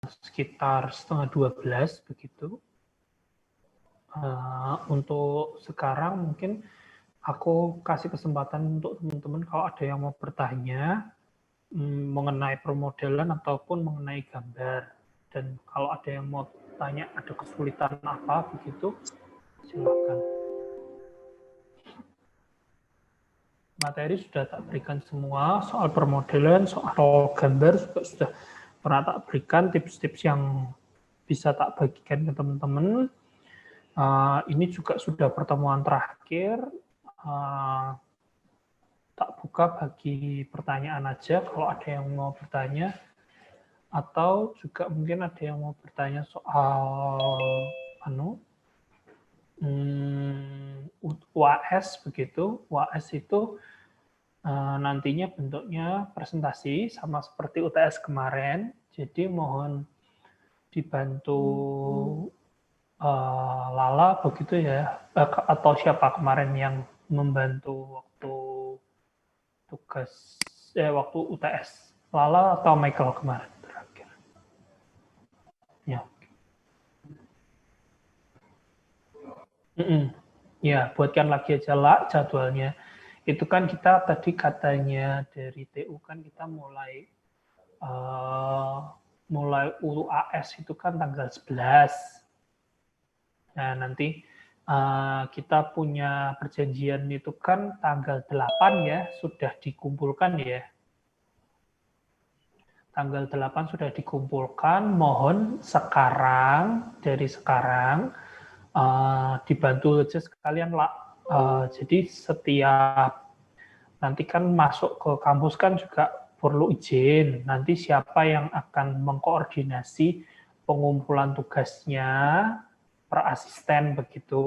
sekitar 11:30 begitu. Untuk sekarang mungkin aku kasih kesempatan untuk teman-teman kalau ada yang mau bertanya mengenai permodelan ataupun mengenai gambar. Dan kalau ada yang mau tanya ada kesulitan apa begitu, silakan. Materi sudah tak berikan semua, soal permodelan, soal gambar juga sudah pernah tak berikan tips-tips yang bisa tak bagikan ke teman-teman. Ini juga sudah pertemuan terakhir. Tak buka bagi pertanyaan aja kalau ada yang mau bertanya. Atau juga mungkin ada yang mau bertanya soal UAS begitu. UAS itu nantinya bentuknya presentasi sama seperti UTS kemarin. Jadi mohon dibantu Lala begitu ya, atau siapa kemarin yang membantu waktu tugas waktu UTS, Lala atau Michael kemarin terakhir. Ya. Ya, buatkan lagi aja lah jadwalnya. Itu kan kita tadi katanya dari TU kan kita mulai UAS itu kan tanggal 11. Nah, nanti kita punya perjanjian itu kan tanggal 8 ya, sudah dikumpulkan ya. Tanggal 8 sudah dikumpulkan, mohon dari sekarang, dibantu aja sekalian lah. Jadi setiap nanti kan masuk ke kampus kan juga perlu izin. Nanti siapa yang akan mengkoordinasi pengumpulan tugasnya per asisten begitu,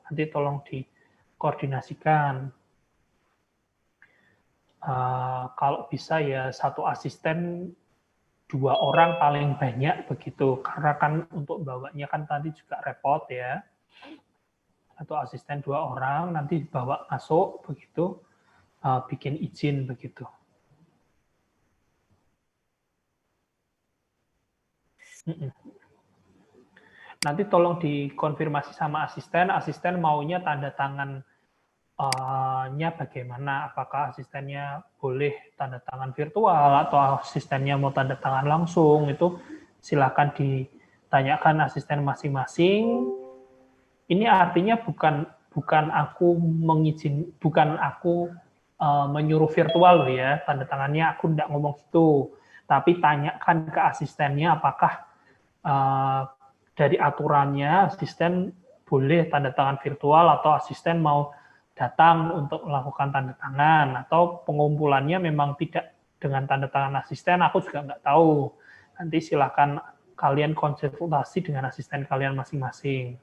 nanti tolong dikoordinasikan. Kalau bisa ya satu asisten 2 orang paling banyak begitu, karena kan untuk bawanya kan tadi juga repot ya. Satu asisten 2 orang nanti bawa masuk begitu, bikin izin begitu. Nanti tolong dikonfirmasi sama asisten maunya tanda tangannya bagaimana, apakah asistennya boleh tanda tangan virtual atau asistennya mau tanda tangan langsung, itu silakan ditanyakan asisten masing-masing. Ini artinya bukan aku menyuruh virtual loh ya, tanda tangannya aku tidak ngomong gitu, tapi tanyakan ke asistennya apakah dari aturannya asisten boleh tanda tangan virtual atau asisten mau datang untuk melakukan tanda tangan, atau pengumpulannya memang tidak dengan tanda tangan asisten, aku juga nggak tahu. Nanti silakan kalian konsultasi dengan asisten kalian masing-masing.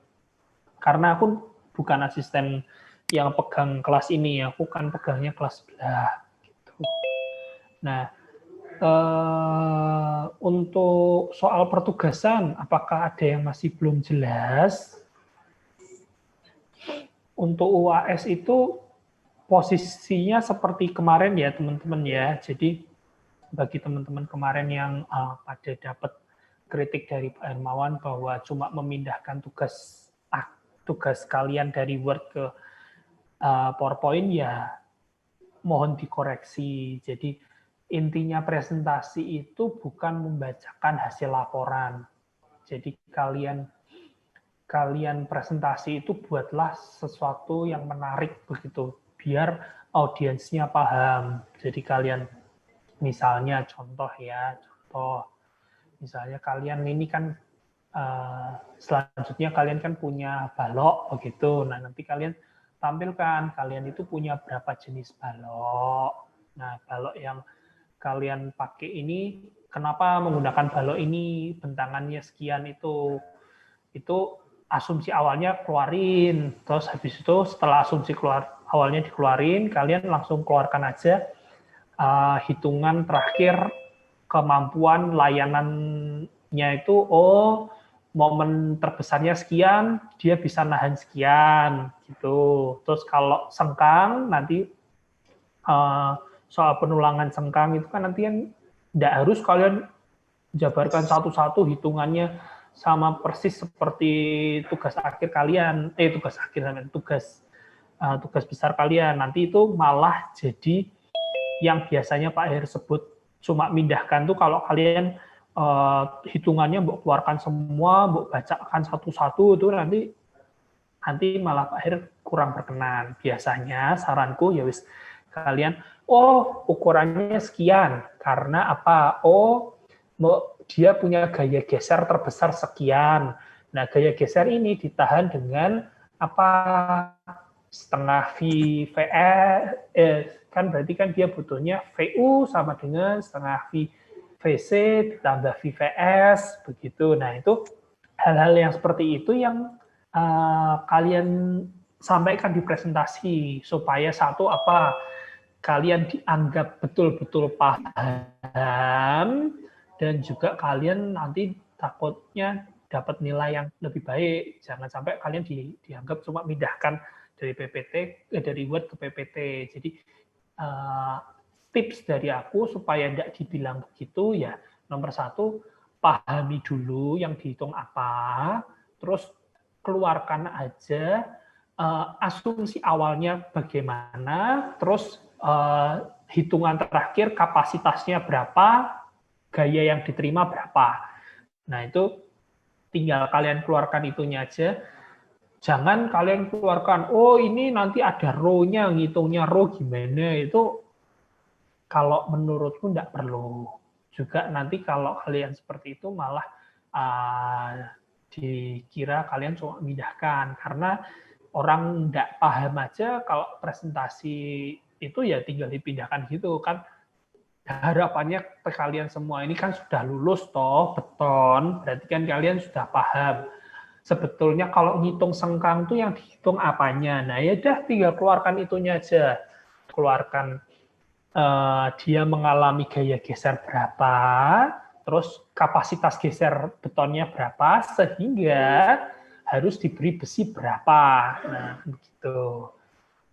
Karena aku bukan asisten yang pegang kelas ini, aku kan pegangnya kelas sebelah. Gitu. Nah, untuk soal pertugasan, apakah ada yang masih belum jelas? Untuk UAS itu posisinya seperti kemarin ya teman-teman ya. Jadi bagi teman-teman kemarin yang pada dapat kritik dari Pak Hermawan bahwa cuma memindahkan tugas kalian dari Word ke PowerPoint, ya mohon dikoreksi. Jadi intinya presentasi itu bukan membacakan hasil laporan. Jadi kalian presentasi itu buatlah sesuatu yang menarik begitu, biar audiensnya paham. Jadi kalian misalnya contoh, misalnya kalian ini kan selanjutnya kalian kan punya balok begitu. Nah, nanti kalian tampilkan kalian itu punya berapa jenis balok. Nah, balok yang kalian pakai ini, kenapa menggunakan balok ini, bentangannya sekian, itu asumsi awalnya keluarin. Terus habis itu setelah asumsi awalnya dikeluarin, kalian langsung keluarkan aja hitungan terakhir kemampuan layanannya itu, momen terbesarnya sekian, dia bisa nahan sekian gitu. Terus kalau sengkang nanti soal penulangan sengkang itu kan nanti yang tidak harus kalian jabarkan satu-satu hitungannya sama persis seperti tugas akhir kalian, tugas besar kalian. Nanti itu malah jadi yang biasanya Pak Her sebut cuma mindahkan tuh kalau kalian hitungannya mbok keluarkan semua, mbok bacakan satu-satu itu nanti malah Pak Her kurang berkenan. Biasanya saranku ya wis kalian ukurannya sekian karena apa? Dia punya gaya geser terbesar sekian. Nah, gaya geser ini ditahan dengan apa? Setengah kan berarti kan dia butuhnya VU sama dengan setengah VC ditambah VVS begitu. Nah, itu hal-hal yang seperti itu yang kalian sampaikan di presentasi supaya satu apa kalian dianggap betul-betul paham dan juga kalian nanti takutnya dapat nilai yang lebih baik. Jangan sampai kalian dianggap cuma mindahkan dari dari Word ke PPT. Jadi tips dari aku supaya tidak dibilang begitu ya nomor satu pahami dulu yang dihitung apa, terus keluarkan aja asumsi awalnya bagaimana, terus hitungan terakhir kapasitasnya berapa, gaya yang diterima berapa. Nah itu tinggal kalian keluarkan itunya aja. Jangan kalian keluarkan, ini nanti ada row-nya, ngitungnya row gimana, itu kalau menurutku tidak perlu. Juga nanti kalau kalian seperti itu malah dikira kalian cuma mindahkan. Karena orang tidak paham aja kalau presentasi itu ya tinggal dipindahkan gitu kan. Harapannya ke kalian semua ini kan sudah lulus toh, beton, berarti kan kalian sudah paham. Sebetulnya kalau ngitung sengkang tuh yang dihitung apanya. Nah ya udah tinggal keluarkan itunya aja. Keluarkan dia mengalami gaya geser berapa, terus kapasitas geser betonnya berapa, sehingga harus diberi besi berapa. Nah, begitu.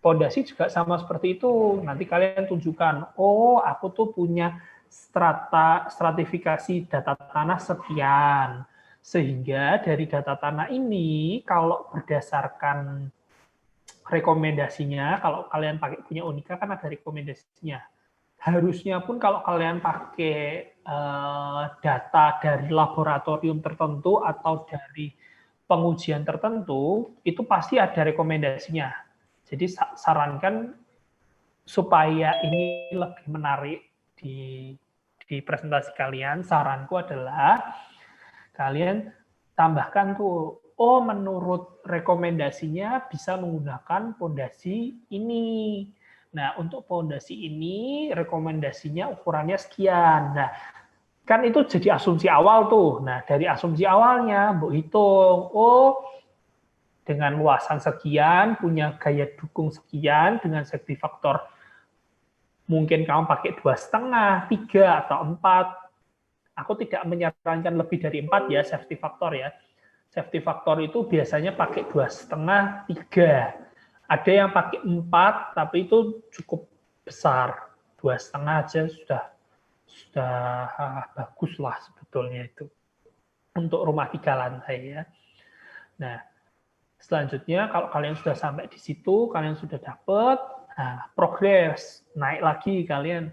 Pondasi juga sama seperti itu. Nanti kalian tunjukkan, aku tuh punya stratifikasi data tanah sekian. Sehingga dari data tanah ini, kalau berdasarkan rekomendasinya, kalau kalian punya Unika kan ada rekomendasinya. Harusnya pun kalau kalian pakai data dari laboratorium tertentu atau dari pengujian tertentu, itu pasti ada rekomendasinya. Jadi sarankan supaya ini lebih menarik di presentasi kalian, saranku adalah kalian tambahkan tuh, menurut rekomendasinya bisa menggunakan pondasi ini. Nah, untuk pondasi ini rekomendasinya ukurannya sekian. Nah, kan itu jadi asumsi awal tuh. Nah, dari asumsi awalnya, Bu hitung, dengan luasan sekian, punya gaya dukung sekian, dengan safety factor mungkin kamu pakai 2,5, 3, atau 4. Aku tidak menyarankan lebih dari 4 ya, safety factor ya. Safety factor itu biasanya pakai 2,5, 3. Ada yang pakai 4, tapi itu cukup besar. 2,5 aja sudah bagus lah sebetulnya itu. Untuk rumah 3 lantai ya. Nah, selanjutnya kalau kalian sudah sampai di situ, kalian sudah dapat, progres, naik lagi kalian.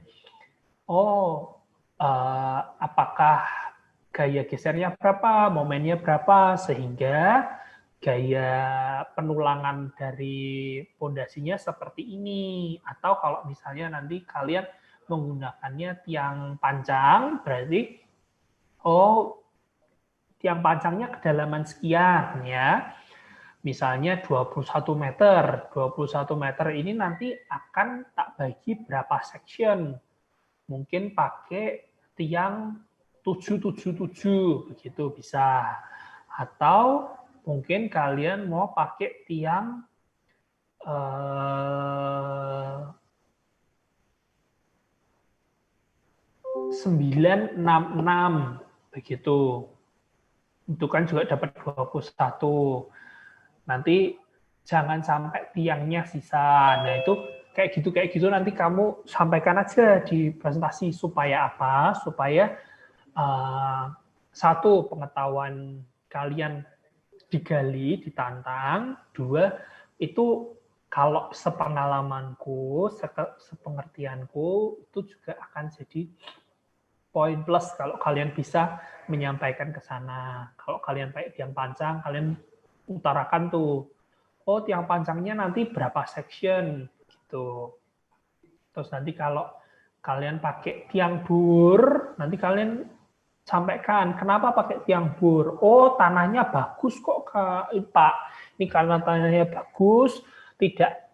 Apakah gaya gesernya berapa, momennya berapa, sehingga gaya penulangan dari pondasinya seperti ini. Atau kalau misalnya nanti kalian menggunakannya tiang panjang, berarti tiang panjangnya kedalaman sekian ya. Misalnya 21 meter. 21 meter ini nanti akan tak bagi berapa section. Mungkin pakai tiang 777 begitu bisa. Atau mungkin kalian mau pakai tiang 966 begitu. Itu kan juga dapat 21. Nanti jangan sampai tiangnya sisa. Nah, itu kayak gitu nanti kamu sampaikan aja di presentasi supaya apa? Supaya satu, pengetahuan kalian digali, ditantang. Dua, itu kalau sepengalamanku, sepengertianku, itu juga akan jadi poin plus kalau kalian bisa menyampaikan ke sana. Kalau kalian pakai tiang pancang, kalian utarakan tuh, oh tiang pancangnya nanti berapa section, gitu. Terus nanti kalau kalian pakai tiang bur, nanti kalian sampaikan, kenapa pakai tiang bur? Oh, tanahnya bagus kok, Pak. Ini karena tanahnya bagus, tidak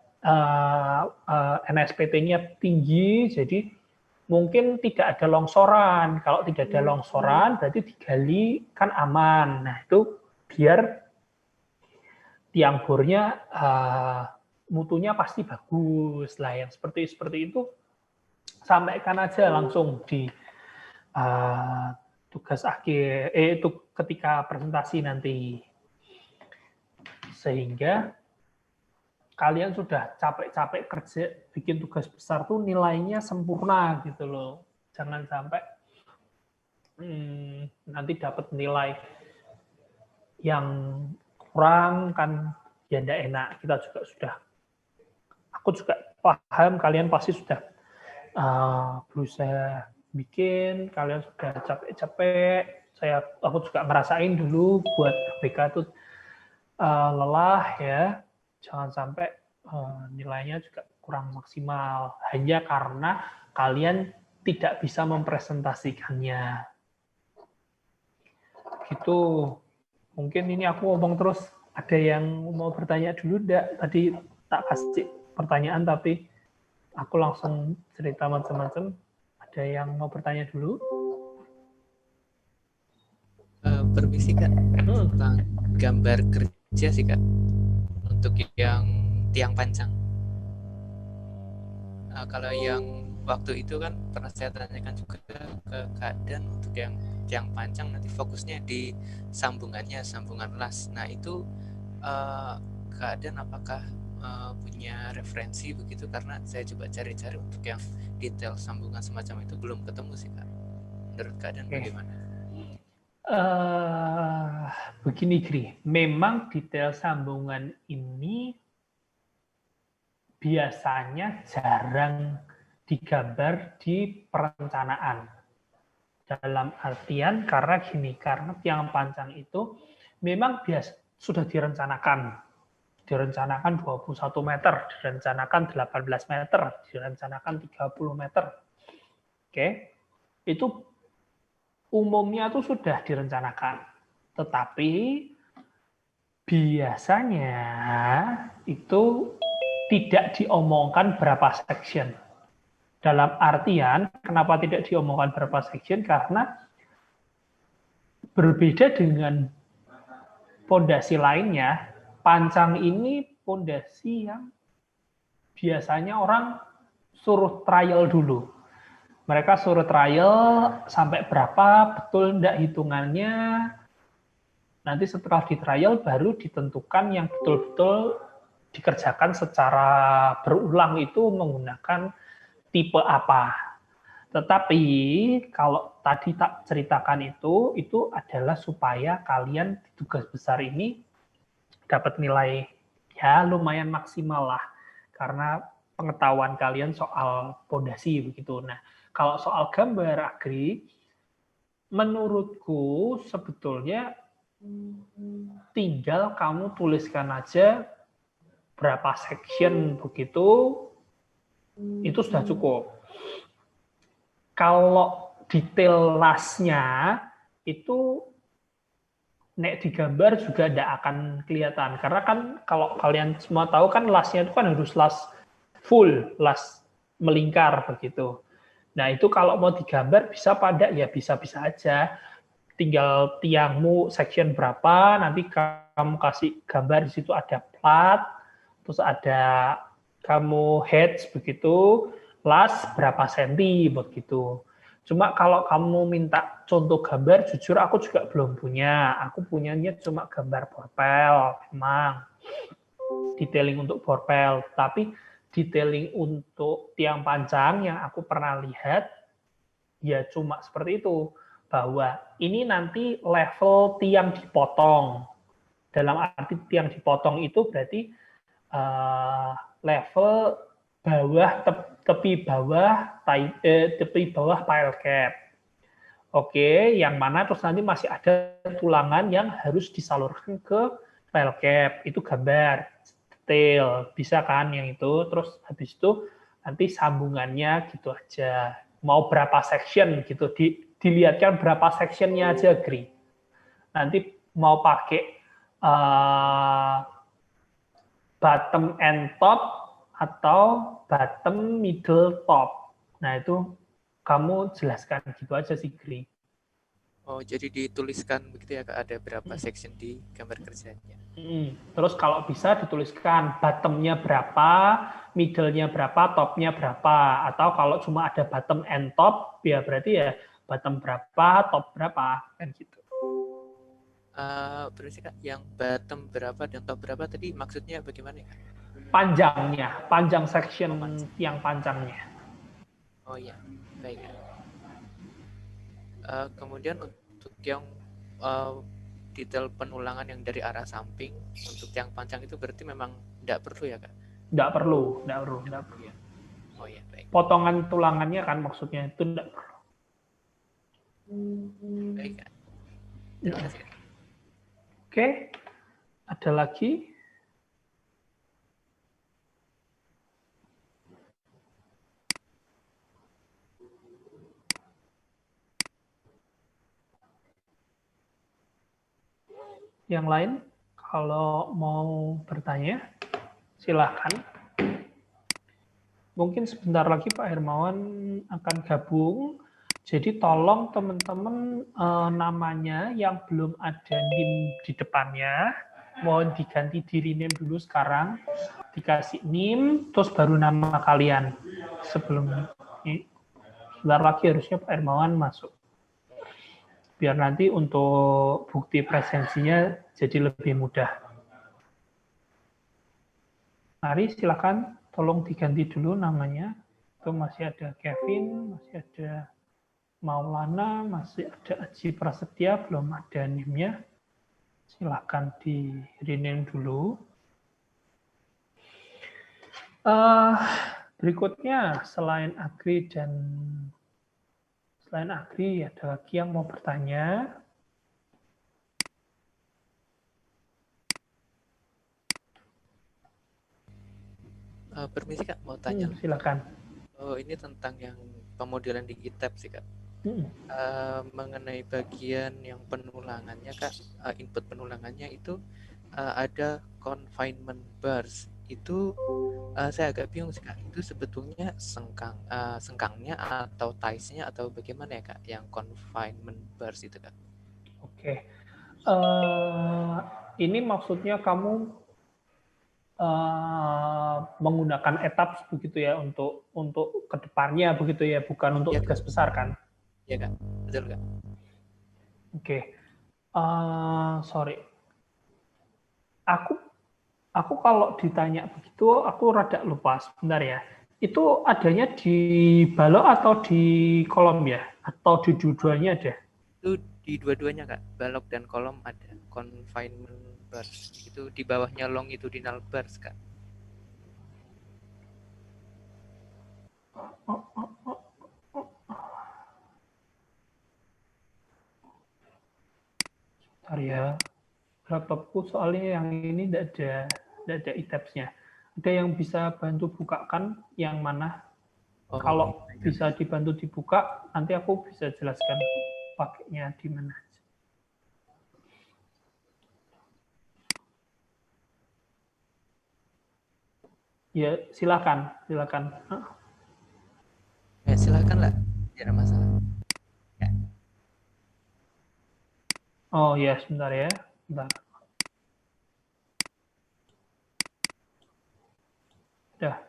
NSPT-nya tinggi, jadi mungkin tidak ada longsoran. Kalau tidak ada longsoran, berarti digali kan aman. Nah, itu biar tiang bornya mutunya pasti bagus. Lah, yang seperti itu sampaikan aja langsung di tugas akhir, itu ketika presentasi nanti, sehingga kalian sudah capek-capek kerja bikin tugas besar tuh nilainya sempurna gitu loh. Jangan sampai nanti dapat nilai yang kurang, kan ya enggak enak. Kita juga aku juga paham kalian pasti sudah berusaha bikin, kalian sudah capek-capek. Aku juga ngerasain dulu buat BK itu lelah ya. Jangan sampai nilainya juga kurang maksimal hanya karena kalian tidak bisa mempresentasikannya. Gitu. Mungkin ini aku ngomong terus. Ada yang mau bertanya dulu enggak? Tadi tak kasih pertanyaan tapi aku langsung cerita macam-macam. Ada yang mau bertanya dulu? Permisi Kak, tentang gambar kerja sih Kak, untuk yang tiang pancang. Kalau yang waktu itu kan pernah saya tanyakan juga ke Kak Dan, untuk yang tiang pancang nanti fokusnya di sambungan las. Nah itu Kak Dan apakah punya referensi begitu, karena saya coba cari-cari untuk yang detail sambungan semacam itu belum ketemu sih Kak. Menurut Kak Dan bagaimana? Begini Gri, memang detail sambungan ini biasanya jarang digambar di perencanaan. Dalam artian karena tiang pancang itu memang sudah direncanakan 21 meter, direncanakan 18 meter, direncanakan 30 meter. Oke, itu umumnya itu sudah direncanakan. Tetapi biasanya itu tidak diomongkan berapa section. Dalam artian, kenapa tidak diomongkan berapa section? Karena berbeda dengan pondasi lainnya, pancang ini pondasi yang biasanya orang suruh trial dulu. Mereka suruh trial sampai berapa, betul enggak hitungannya. Nanti setelah di trial baru ditentukan yang betul-betul dikerjakan secara berulang itu menggunakan tipe apa. Tetapi kalau tadi tak ceritakan itu adalah supaya kalian di tugas besar ini dapat nilai ya lumayan maksimal lah, karena pengetahuan kalian soal pondasi begitu. Nah, kalau soal gambar Agri, menurutku sebetulnya tinggal kamu tuliskan aja berapa section begitu, itu sudah cukup. Kalau detail lasnya itu nek digambar juga tidak akan kelihatan, karena kan kalau kalian semua tahu kan lasnya itu kan harus las full, las melingkar begitu. Nah itu kalau mau digambar bisa pada ya bisa-bisa aja, tinggal tiangmu section berapa, nanti kamu kasih gambar di situ ada plat, terus ada kamu hedge begitu, las berapa senti begitu. Cuma kalau kamu minta contoh gambar, jujur aku juga belum punya. Aku punyanya cuma gambar borpel, memang detailing untuk borpel. Tapi detailing untuk tiang pancang yang aku pernah lihat, ya cuma seperti itu. bahwa ini nanti level tiang dipotong. Dalam arti tiang dipotong itu berarti level bawah tepi bawah pile cap. Oke, yang mana terus nanti masih ada tulangan yang harus disalurkan ke pile cap. Itu gambar detail, bisa kan yang itu. Terus habis itu nanti sambungannya gitu aja. Mau berapa section gitu, dilihatkan berapa sectionnya aja, Gri. Nanti mau pakai bottom and top atau bottom middle top. Nah, itu kamu jelaskan gitu aja sih, Gri. Oh, jadi dituliskan begitu ya, Kak, ada berapa section di gambar kerjanya. Terus kalau bisa dituliskan bottom-nya berapa, middle-nya berapa, top-nya berapa. Atau kalau cuma ada bottom and top, ya berarti ya bottom berapa, top berapa, kan gitu. Berarti Kak, yang bottom berapa dan top berapa tadi maksudnya bagaimana ya? Panjangnya, panjang section yang panjangnya. Oh iya, baik. Kemudian untuk yang detail penulangan yang dari arah samping untuk yang panjang itu berarti memang tidak perlu ya, Kak? Tidak perlu. Ya. Oh iya, baik. Potongan tulangannya kan maksudnya itu tidak perlu. Baik, Kak. Terima kasih. Oke, ada lagi? Yang lain, kalau mau bertanya, silakan. Mungkin sebentar lagi Pak Hermawan akan gabung. Jadi tolong teman-teman namanya yang belum ada NIM di depannya, mohon diganti di rename dulu sekarang. Dikasih NIM, terus baru nama kalian. Sebelum ini, sebentar lagi harusnya Pak Hermawan masuk. Biar nanti untuk bukti presensinya jadi lebih mudah. Mari silakan, tolong diganti dulu namanya. Itu masih ada Kevin, masih ada Maulana, masih ada Aji Prasetya, belum ada NIM-nya. Silakan di rename dulu. Berikutnya, selain Agri ada lagi yang mau bertanya? Permisi Kak, mau tanya. Silakan. Oh, ini tentang yang pemodelan di GitLab sih Kak. Mengenai bagian yang penulangannya Kak, input penulangannya itu ada confinement bars. Itu saya agak bingung sih Kak. Itu sebetulnya sengkangnya atau ties-nya atau bagaimana ya Kak? Yang confinement bars itu Kak. Oke. Ini maksudnya kamu menggunakan etap begitu ya untuk kedepannya begitu ya, bukan untuk tugas besar kan? Iya Kak, betul Kak. Oke. Sorry. Aku kalau ditanya begitu, aku rada lupa sebentar ya. Itu adanya di balok atau di kolom ya? Atau di dua-duanya ada? Itu di dua-duanya Kak, balok dan kolom ada confinement bars. Itu di bawahnya longitudinal bars Kak. Bentar ya. Laptopku soalnya yang ini tidak ada e-tabs-nya. Ada yang bisa bantu bukakan yang mana? Kalau bisa dibantu dibuka, nanti aku bisa jelaskan pakainya di mana. Ya, silakan. Ya, silakan lah. Tidak ada masalah. Ya. Oh ya, sebentar ya. Bentar. Udah.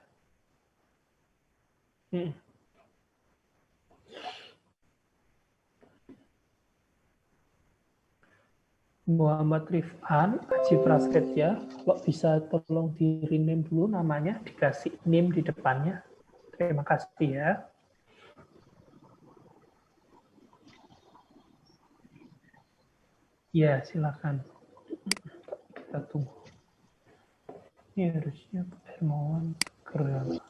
Muhammad Rifan, Aji Prasetya, kalau bisa tolong di rename dulu namanya, dikasih name di depannya. Terima kasih ya. Ya, silakan. Kita tunggu. Ini harusnya Pak Hermawan segera masuk.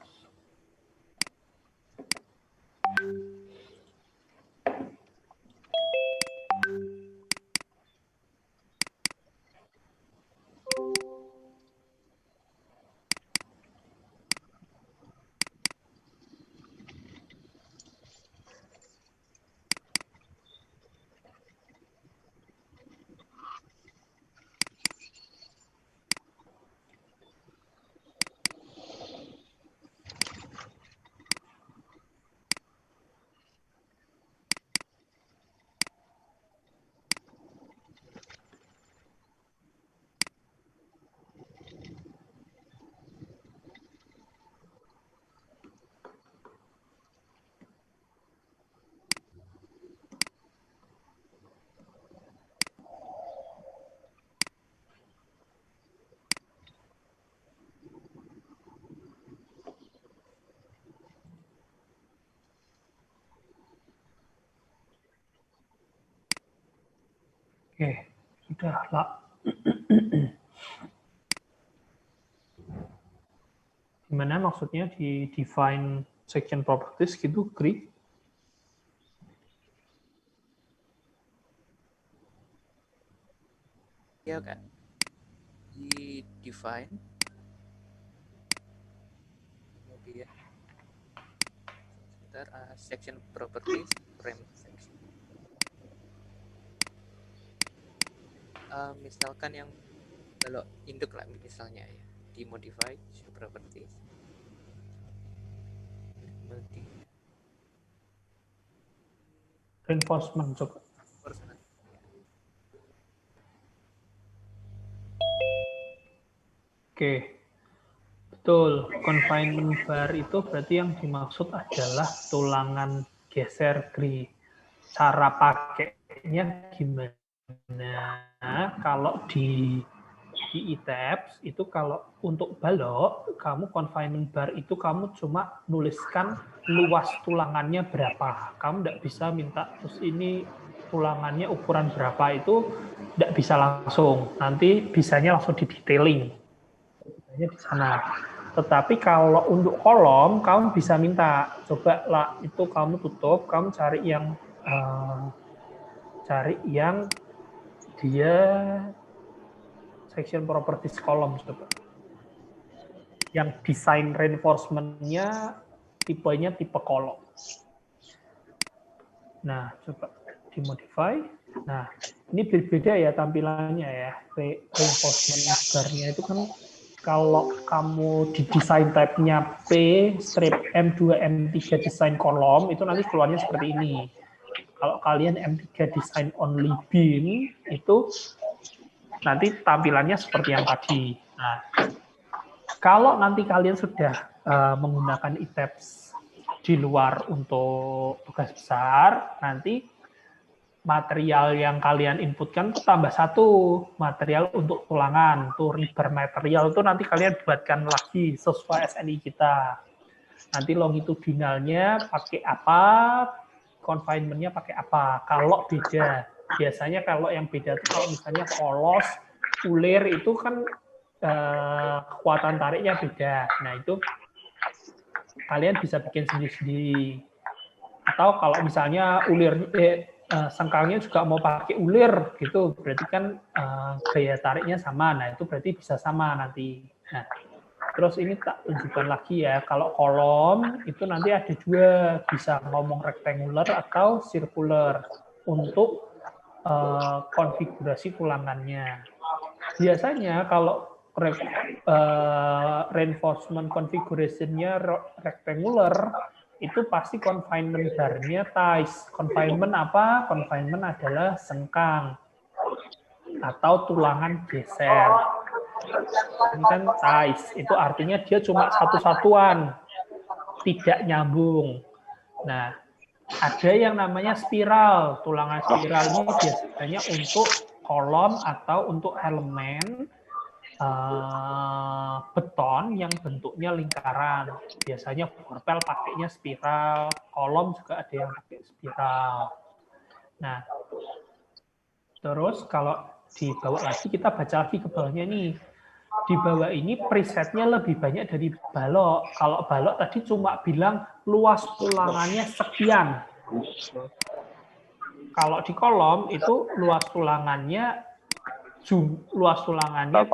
Oke, sudah lah. Gimana maksudnya di define section properties gitu, Gri? Ya kan, di define, kemudian sebentar, section properties, frame section. Misalkan yang kalau induk lah misalnya ya, di modify show properties, Reinforcement coba. Oke, betul. Confinement bar itu berarti yang dimaksud adalah tulangan geser, Gri. Cara pakainya gimana? Kalau di e-tabs itu kalau untuk balok, kamu confinement bar itu kamu cuma nuliskan luas tulangannya berapa. Kamu tidak bisa minta terus ini tulangannya ukuran berapa, itu tidak bisa langsung. Nanti bisanya langsung di detailing. Bisanya di sana. Tetapi kalau untuk kolom, kamu bisa minta, coba lah itu kamu tutup, kamu cari yang dia section properties kolom coba. Yang desain reinforcement-nya tipenya tipe kolom. Nah, coba dimodify. Nah, ini berbeda ya tampilannya ya. Reinforcement bar-nya itu kan kalau kamu di desain type-nya P strip M2 M3 desain kolom itu nanti keluarnya seperti ini. Kalau kalian M3 design only beam itu nanti tampilannya seperti yang tadi. Nah, kalau nanti kalian sudah menggunakan e-tabs di luar untuk tugas besar, nanti material yang kalian inputkan tambah satu material untuk tulangan. Tuh ribar material itu nanti kalian buatkan lagi sesuai SNI kita. Nanti longitudinalnya pakai apa, confinement-nya pakai apa. Kalau beda, biasanya kalau yang beda itu kalau misalnya polos, ulir itu kan kekuatan tariknya beda. Nah, itu kalian bisa bikin sendiri-sendiri. Atau kalau misalnya sengkangnya juga mau pakai ulir gitu, berarti kan gaya tariknya sama. Nah, itu berarti bisa sama nanti. Nah, terus ini tak tunjukkan lagi ya, kalau kolom itu nanti ada dua, bisa ngomong rectangular atau circular untuk konfigurasi tulangannya. Biasanya kalau reinforcement configuration-nya rectangular, itu pasti confinement bar-nya ties. Confinement apa? Confinement adalah sengkang atau tulangan geser. Ini kan ties, itu artinya dia cuma satu-satuan, tidak nyambung. Nah, ada yang namanya spiral. Tulangan spiral ini biasanya untuk kolom atau untuk elemen beton yang bentuknya lingkaran. Biasanya forpel pakainya spiral, kolom juga ada yang pakai spiral. Nah, Terus kalau di bawah lagi, kita baca lagi ke bawahnya nih. Di bawah ini presetnya lebih banyak dari balok. Kalau balok tadi cuma bilang luas tulangannya sekian. Kalau di kolom itu luas tulangannya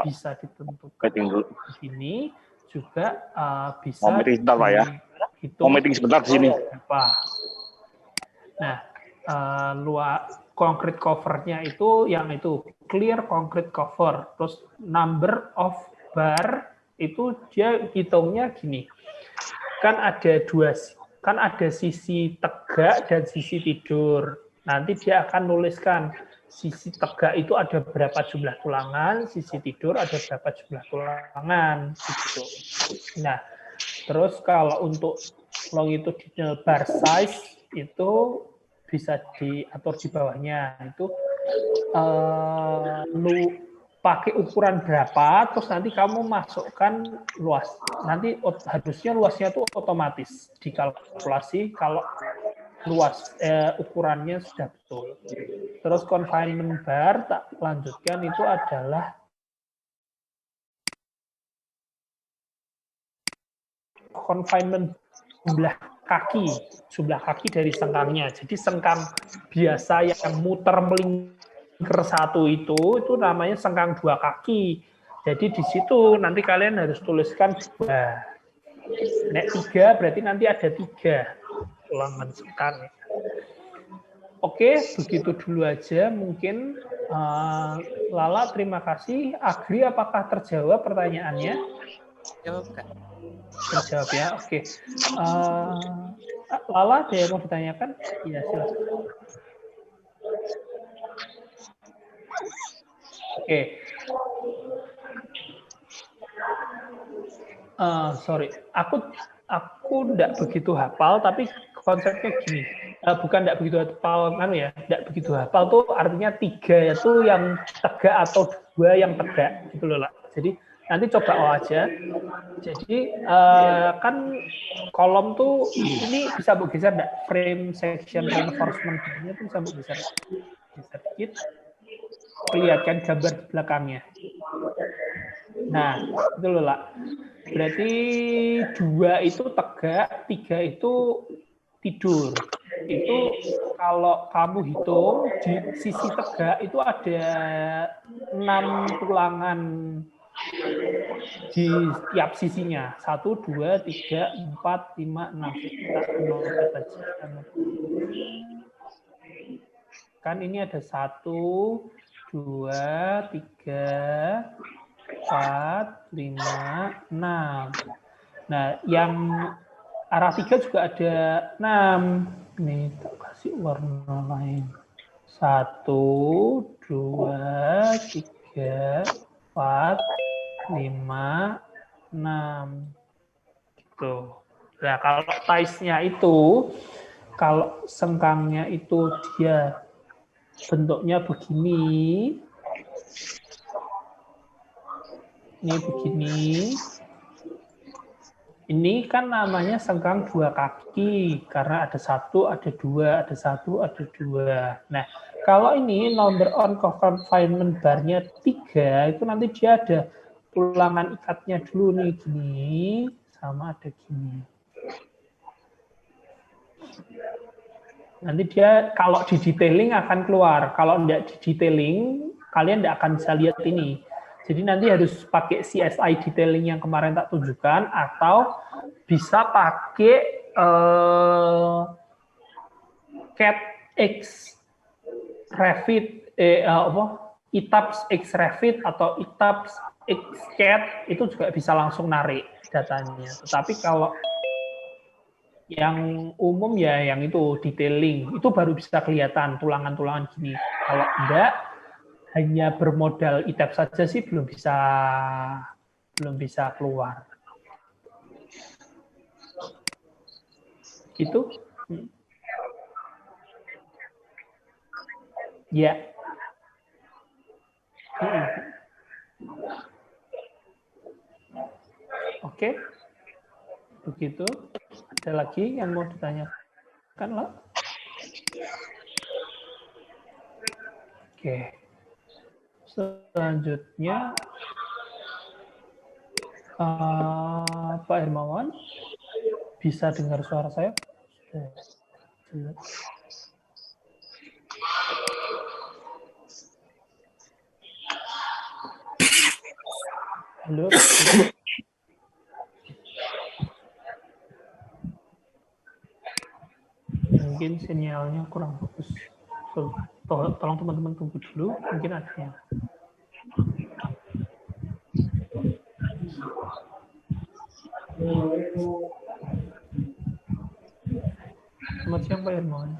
bisa ditentukan. Begini juga bisa dihitung. Meeting sebentar di sini. Nah, concrete cover-nya itu yang itu clear concrete cover, terus number of bar itu dia hitungnya gini, kan ada sisi tegak dan sisi tidur. Nanti dia akan nuliskan sisi tegak itu ada berapa jumlah tulangan, sisi tidur ada berapa jumlah tulangan gitu. Nah, terus kalau untuk longitudinal bar size itu bisa diatur di bawahnya, itu lu pakai ukuran berapa, terus nanti kamu masukkan luas. Nanti harusnya luasnya itu otomatis dikalkulasi kalau luas ukurannya sudah betul. Terus confinement bar tak lanjutkan itu adalah confinement jumlah kaki dari sengkangnya. Jadi sengkang biasa yang muter melingkar satu itu namanya sengkang 2 kaki. Jadi di situ nanti kalian harus tuliskan 2. Nek 3 berarti nanti ada 3 ulangan sengkang. Oke, begitu dulu aja mungkin. Lala, terima kasih. Agri, apakah terjawab pertanyaannya? Jawab, Kak. Terjawab ya, oke. Lala, ada yang mau ditanyakan? Iya, silakan. Oke. Sorry, aku tidak begitu hafal, tapi konsepnya gini. Bukan tidak begitu hafal, tidak begitu hafal tuh artinya 3 itu yang tegak atau 2 yang tegak, gitu loh, lah. Jadi nanti coba aja. Jadi kan kolom tuh ini bisa bergeser enggak? Frame section reinforcement-nya tuh bisa bergeser. Geser dikit. Perlihatkan gambar di belakangnya. Nah, itu loh, lah. Berarti 2 itu tegak, 3 itu tidur. Itu kalau kamu hitung di sisi tegak itu ada 6 tulangan di tiap sisinya. 1, 2, 3, 4, 5, 6. Kita notet aja. Kan ini ada 1, 2, 3, 4, 5, 6. Nah, yang arah 3 juga ada 6. Nih, tak kasih warna lain. 1, 2, 3, 4, 5, 6. Gitu. Nah, kalau size-nya itu, kalau sengkangnya itu dia bentuknya begini. Ini begini. Ini kan namanya sengkang 2 kaki, karena ada 1, ada 2, ada 1, ada 2. Nah, kalau ini number on confinement bar-nya 3, itu nanti dia ada tulangan ikatnya dulu nih, gini, sama ada gini. Nanti dia kalau di detailing akan keluar. Kalau tidak di detailing, kalian tidak akan bisa lihat ini. Jadi nanti harus pakai CSI detailing yang kemarin tak tunjukkan, atau bisa pakai CAT X Revit, ETABS X Revit atau ETABS X CAT, itu juga bisa langsung narik datanya. Tetapi kalau yang umum ya yang itu detailing, itu baru bisa kelihatan tulangan-tulangan gini. Kalau enggak, hanya bermodal ETABS saja sih belum bisa keluar. Gitu. Ya. Oke. Begitu. Ada lagi yang mau ditanyakan, lah? Oke. selanjutnya Pak Hermawan, bisa dengar suara saya? Jelas. Halo. Mungkin sinyalnya kurang bagus. Tolong teman-teman tunggu dulu, mungkin ada yang. Selamat siang Pak Hermawan.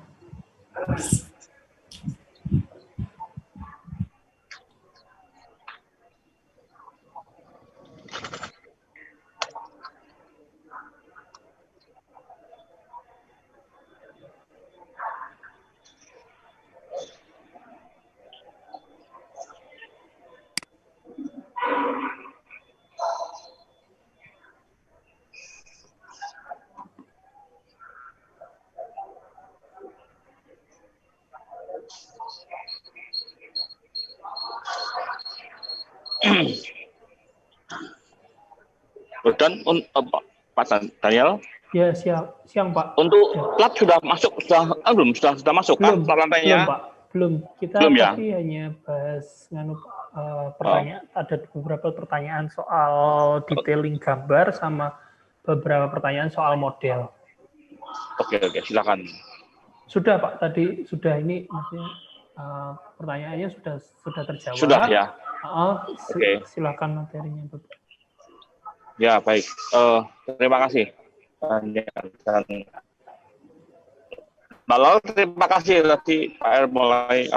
Dan Pak Daniel. Ya, siang Pak. Untuk ya. plat sudah masuk, belum? Sudah masuk belum, plat lantainya? Belum Pak, belum. Kita belum, tadi hanya bahas pertanyaan. Ada beberapa pertanyaan soal detailing gambar sama beberapa pertanyaan soal model. Oke, silakan. Sudah Pak, tadi sudah ini maksudnya pertanyaannya sudah terjawab. Sudah ya. Oke. Silakan materinya Bapak. Ya baik. Terima kasih. Dan Lalu terima kasih tadi Pak R mulai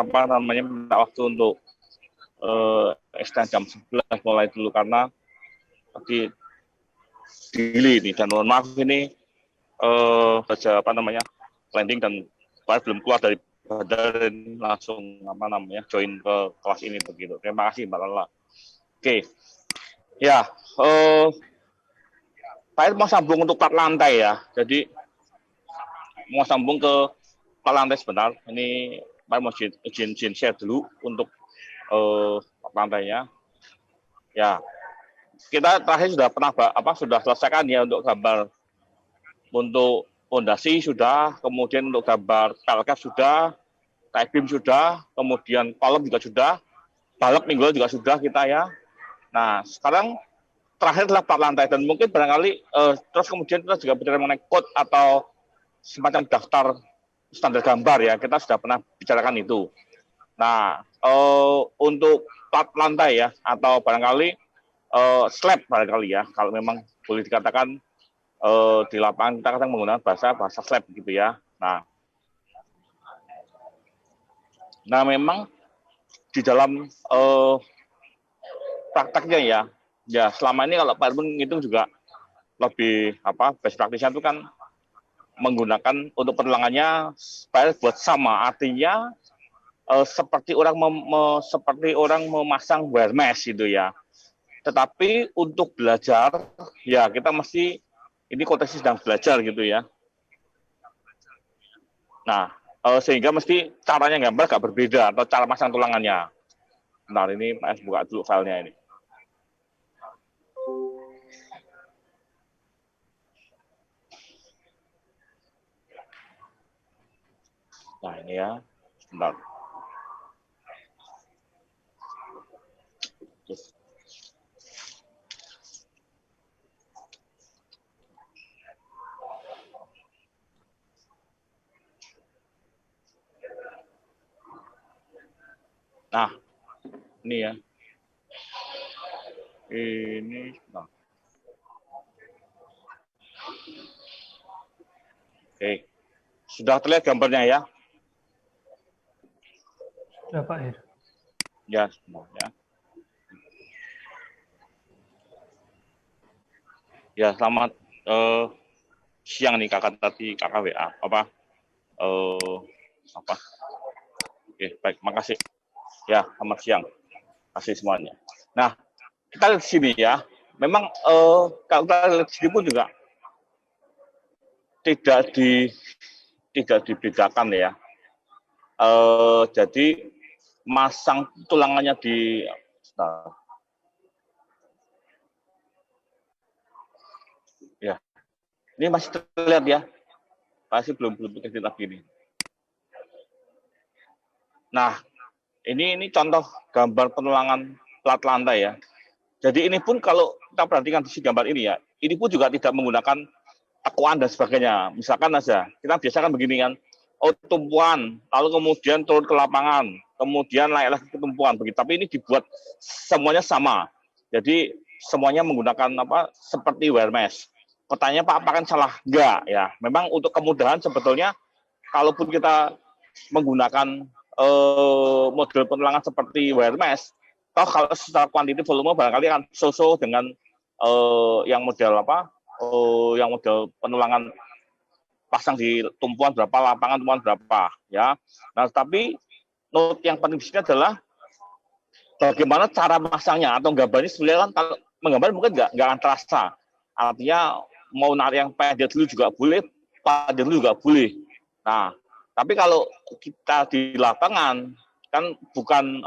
minta waktu untuk extend jam 11 mulai dulu karena tadi delay ini dan mohon maaf ini saja landing dan Pak R belum keluar dari bandara langsung join ke kelas ini begitu. Terima kasih Mbak Lala. Oke. Ya, Pak R mau sambung untuk plat lantai ya. Jadi mau sambung ke plat lantai sebentar. Ini Pak R mau izin share dulu untuk plat lantainya. Ya, kita terakhir sudah selesaikan ya untuk gambar untuk fondasi sudah, kemudian untuk gambar pelkap sudah, tie beam sudah, kemudian kolom juga sudah, balok minggu juga sudah kita ya. Nah, sekarang terakhir adalah plat lantai dan mungkin barangkali terus kemudian kita juga bicara mengenai code atau semacam daftar standar gambar ya, kita sudah pernah bicarakan itu. Nah, untuk plat lantai ya atau barangkali slab barangkali ya, kalau memang boleh dikatakan di lapangan kita kadang menggunakan bahasa slab gitu ya. Nah memang di dalam prakteknya ya selama ini kalau Pak Irmun ngitung juga lebih best practice-nya itu kan menggunakan untuk penelangannya buat sama, artinya seperti orang memasang wire mesh gitu ya. Tetapi untuk belajar ya kita mesti ini konteksnya sedang belajar gitu ya. Nah, sehingga mesti caranya gambar agak berbeda atau cara masang tulangannya. Bentar, ini Pak S buka dulu filenya ini. Nah, ini ya. Bentar. Nah, ini ya. Ini. Nah. Oke. Sudah terlihat gambarnya ya? Sudah Pak Ir. Ya, semuanya. Ya, selamat siang nih kakak tadi kakak WA Oke, baik, makasih. Ya, selamat siang. Kasih semuanya. Nah, kita lihat di sini ya. Memang kalau kita lihat di sini pun juga tidak dibedakan ya. Jadi masang tulangannya di ya. Ini masih terlihat ya. Masih belum kecil lagi ini. Nah, ini contoh gambar penulangan plat lantai ya. Jadi ini pun kalau kita perhatikan di gambar ini ya, ini pun juga tidak menggunakan tekuan dan sebagainya. Misalkan aja, kita biasa kan begini kan, tumpuan, lalu kemudian turun ke lapangan, kemudian naik lagi ke tumpuan begitu. Tapi ini dibuat semuanya sama. Jadi semuanya menggunakan seperti wire mesh. Pertanyaannya Pak, apakah salah? Enggak ya. Memang untuk kemudahan sebetulnya kalaupun kita menggunakan model penulangan seperti wire mesh, toh kalau secara kuantiti volume barangkali akan so-so dengan yang model yang model penulangan pasang di tumpuan berapa, lapangan tumpuan berapa ya. Nah, tapi note yang penting di sini adalah bagaimana cara masangnya atau gambarnya sebenarnya kan kalau menggambar mungkin nggak akan terasa. Artinya mau narik yang pendek dulu juga boleh, panjang dulu juga boleh. Nah, tapi kalau kita di lapangan kan bukan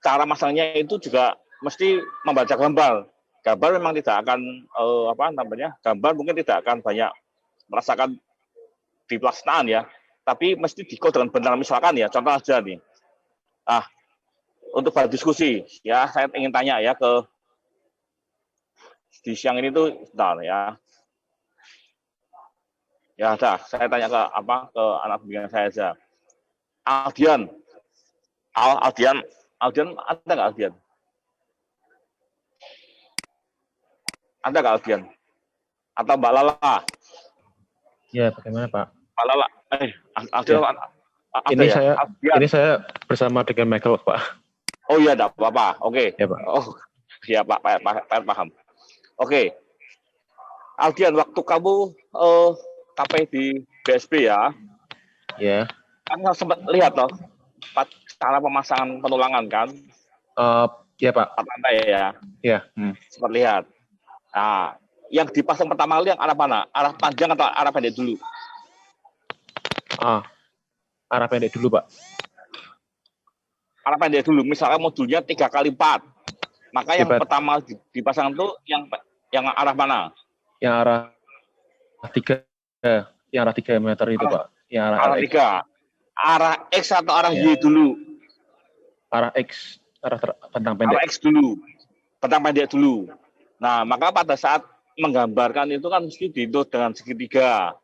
cara masangnya itu juga mesti membaca gambar. Gambar memang tidak akan gambar mungkin tidak akan banyak merasakan di pelaksanaan ya, tapi mesti dikode dengan benar. Misalkan ya, contoh aja nih. Untuk berdiskusi ya, saya ingin tanya ya di siang ini tuh bentar ya. Ya, saya tanya ke anak bimbingan saya aja. Aldian ada nggak Aldian? Ada nggak Aldian? Atau Mbak Lala? Ya, bagaimana Pak? Mbak Lala, Aldian ya. Ini saya bersama dengan Michael Pak. Oh iya, enggak apa-apa. Oke. Ya Pak. Oh iya Pak paham. Oke. Aldian, waktu kamu sampai di BSB ya? Ya. Kan sempat lihat loh cara pemasangan penulangan kan? Ya Pak. Lantai ya? Ya. Sempat lihat. Nah, yang dipasang pertama kali yang arah mana? Arah panjang atau arah pendek dulu? Arah pendek dulu Pak. Arah pendek dulu. Misalnya modulnya 3x4. Maka yang pertama dipasang itu yang arah mana? Yang arah 3. Yang arah 3 meter itu Pak. Yang arah 3. Arah X atau arah Y dulu? Arah X. Arah bentang pendek. Arah X dulu. Bentang pendek dulu. Nah, maka pada saat menggambarkan itu kan mesti dihitung dengan segitiga.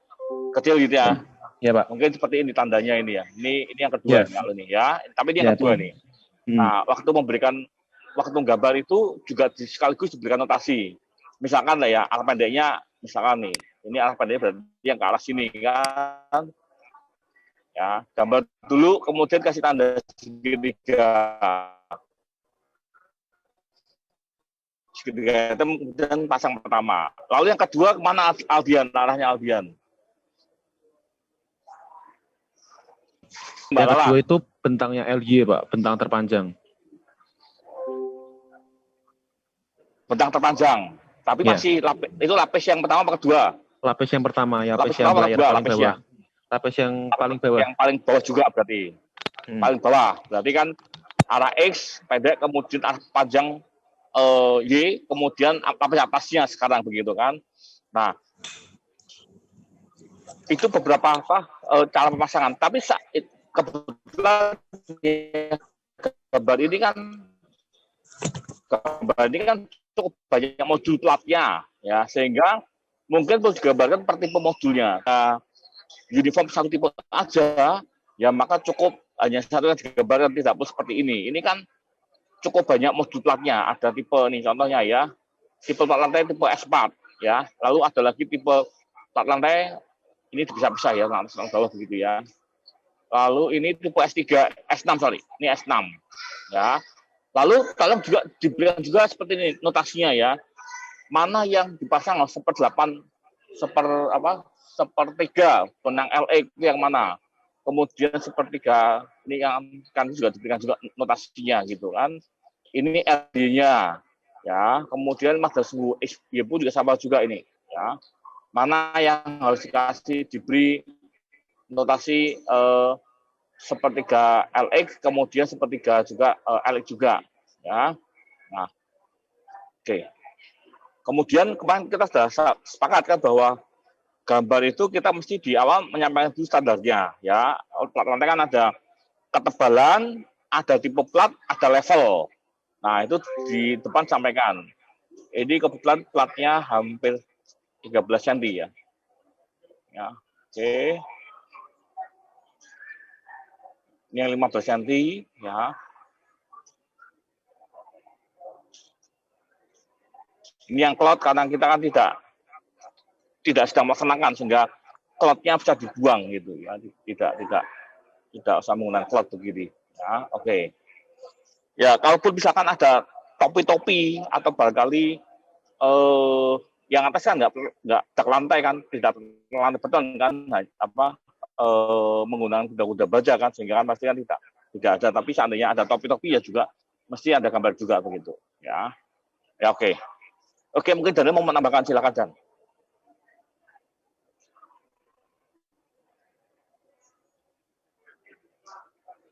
Kecil gitu ya. Ya Pak. Mungkin seperti ini tandanya ini ya. Ini yang kedua kalau ini ya. Tapi ini yang kedua nih. Nah, waktu gambar itu juga sekaligus diberikan notasi. Misalkan lah ya, arah pendeknya misalkan nih. Ini arah pendeknya berarti yang ke arah sini kan. Ya, gambar dulu kemudian kasih tanda segitiga. Segitiga itu kemudian pasang pertama. Lalu yang kedua kemana Aldian? Arahnya Aldian. Yang kedua itu bentangnya LY Pak, bentang terpanjang. Bentang terpanjang. Tapi masih itu lapis yang pertama apa kedua? Lapis yang pertama, ya lapis yang layar paling bawah. Lapis yang paling bawah. Yang paling bawah juga berarti. Paling bawah. Berarti kan arah X pendek kemudian arah panjang Y kemudian lapis atasnya sekarang begitu kan. Nah, itu beberapa cara pemasangan. Tapi kebetulan gambar ini kan cukup banyak modul platnya ya, sehingga mungkin perlu digambarkan per tipe modulnya. Nah, uniform satu tipe aja ya, maka cukup hanya satu yang digambarkan, tidak perlu seperti ini. Ini kan cukup banyak modul platnya, ada tipe nih contohnya ya, tipe plat lantai tipe S4 ya, lalu ada lagi tipe plat lantai ini bisa-bisa ya, langsung bawah begitu ya. Lalu ini tipe S3, S6 sorry, ini S6 ya. Lalu kalian juga diberikan juga seperti ini notasinya ya. Mana yang dipasang 1/8, sepertiga benang LE itu yang mana? Kemudian sepertiga ini yang kan juga diberikan juga notasinya gitu kan. Ini LD-nya ya. Kemudian Mazda Suhu XY pun juga sama juga ini ya. Mana yang harus diberi notasi sepertiga LX, kemudian sepertiga juga LX juga, ya. Nah, oke. Kemudian kemarin kita sudah sepakat kan bahwa gambar itu kita mesti di awal menyampaikan dulu standarnya, ya. Plat lantai kan ada ketebalan, ada tipe plat, ada level. Nah, itu di depan sampaikan. Ini kebetulan platnya hampir 13 cm ya. Ya, oke. Ini yang 15 cm ya. Ini yang cloud karena kita kan tidak sedang melaksanakan sehingga cloudnya bisa dibuang gitu ya. Tidak usah menggunakan cloud begini ya. Oke. Ya, kalaupun misalkan ada topi-topi atau barangkali yang atas kan nggak terlantai kan, tidak terlantai beton kan, menggunakan kuda-kuda baja kan, sehingga kan pasti kan tidak ada. Tapi seandainya ada topi-topi ya juga mesti ada gambar juga begitu ya. Ya oke, mungkin Daniel mau menambahkan, silakan Dan.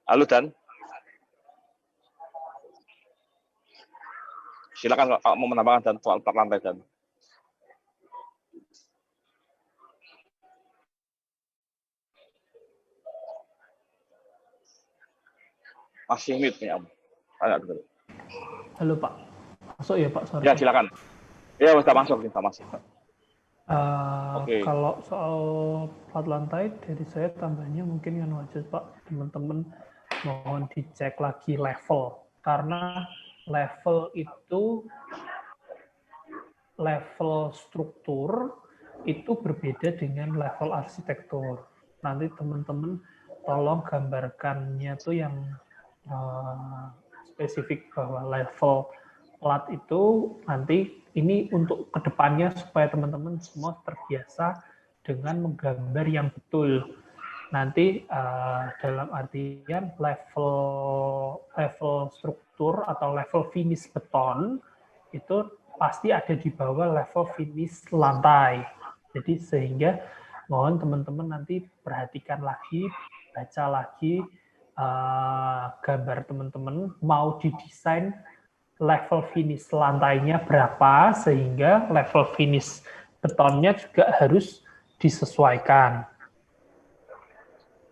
Halo Dan, silakan kalau mau menambahkan Dan soal plat lantai Dan. Masih mute nih, Om. Halo Pak, masuk ya Pak? Sorry. Ya silakan. Ya sudah masuk, kita masuk. Kalau soal plat lantai dari saya tambahnya mungkin yang wajib Pak, teman-teman mohon dicek lagi level, karena level itu level struktur itu berbeda dengan level arsitektur. Nanti teman-teman tolong gambarkannya tuh yang spesifik bahwa level plat itu nanti ini untuk kedepannya supaya teman-teman semua terbiasa dengan menggambar yang betul. Nanti dalam artian level struktur atau level finish beton itu pasti ada di bawah level finish lantai. Jadi sehingga mohon teman-teman nanti perhatikan lagi, baca lagi gambar teman-teman mau didesain level finish lantainya berapa, sehingga level finish betonnya juga harus disesuaikan.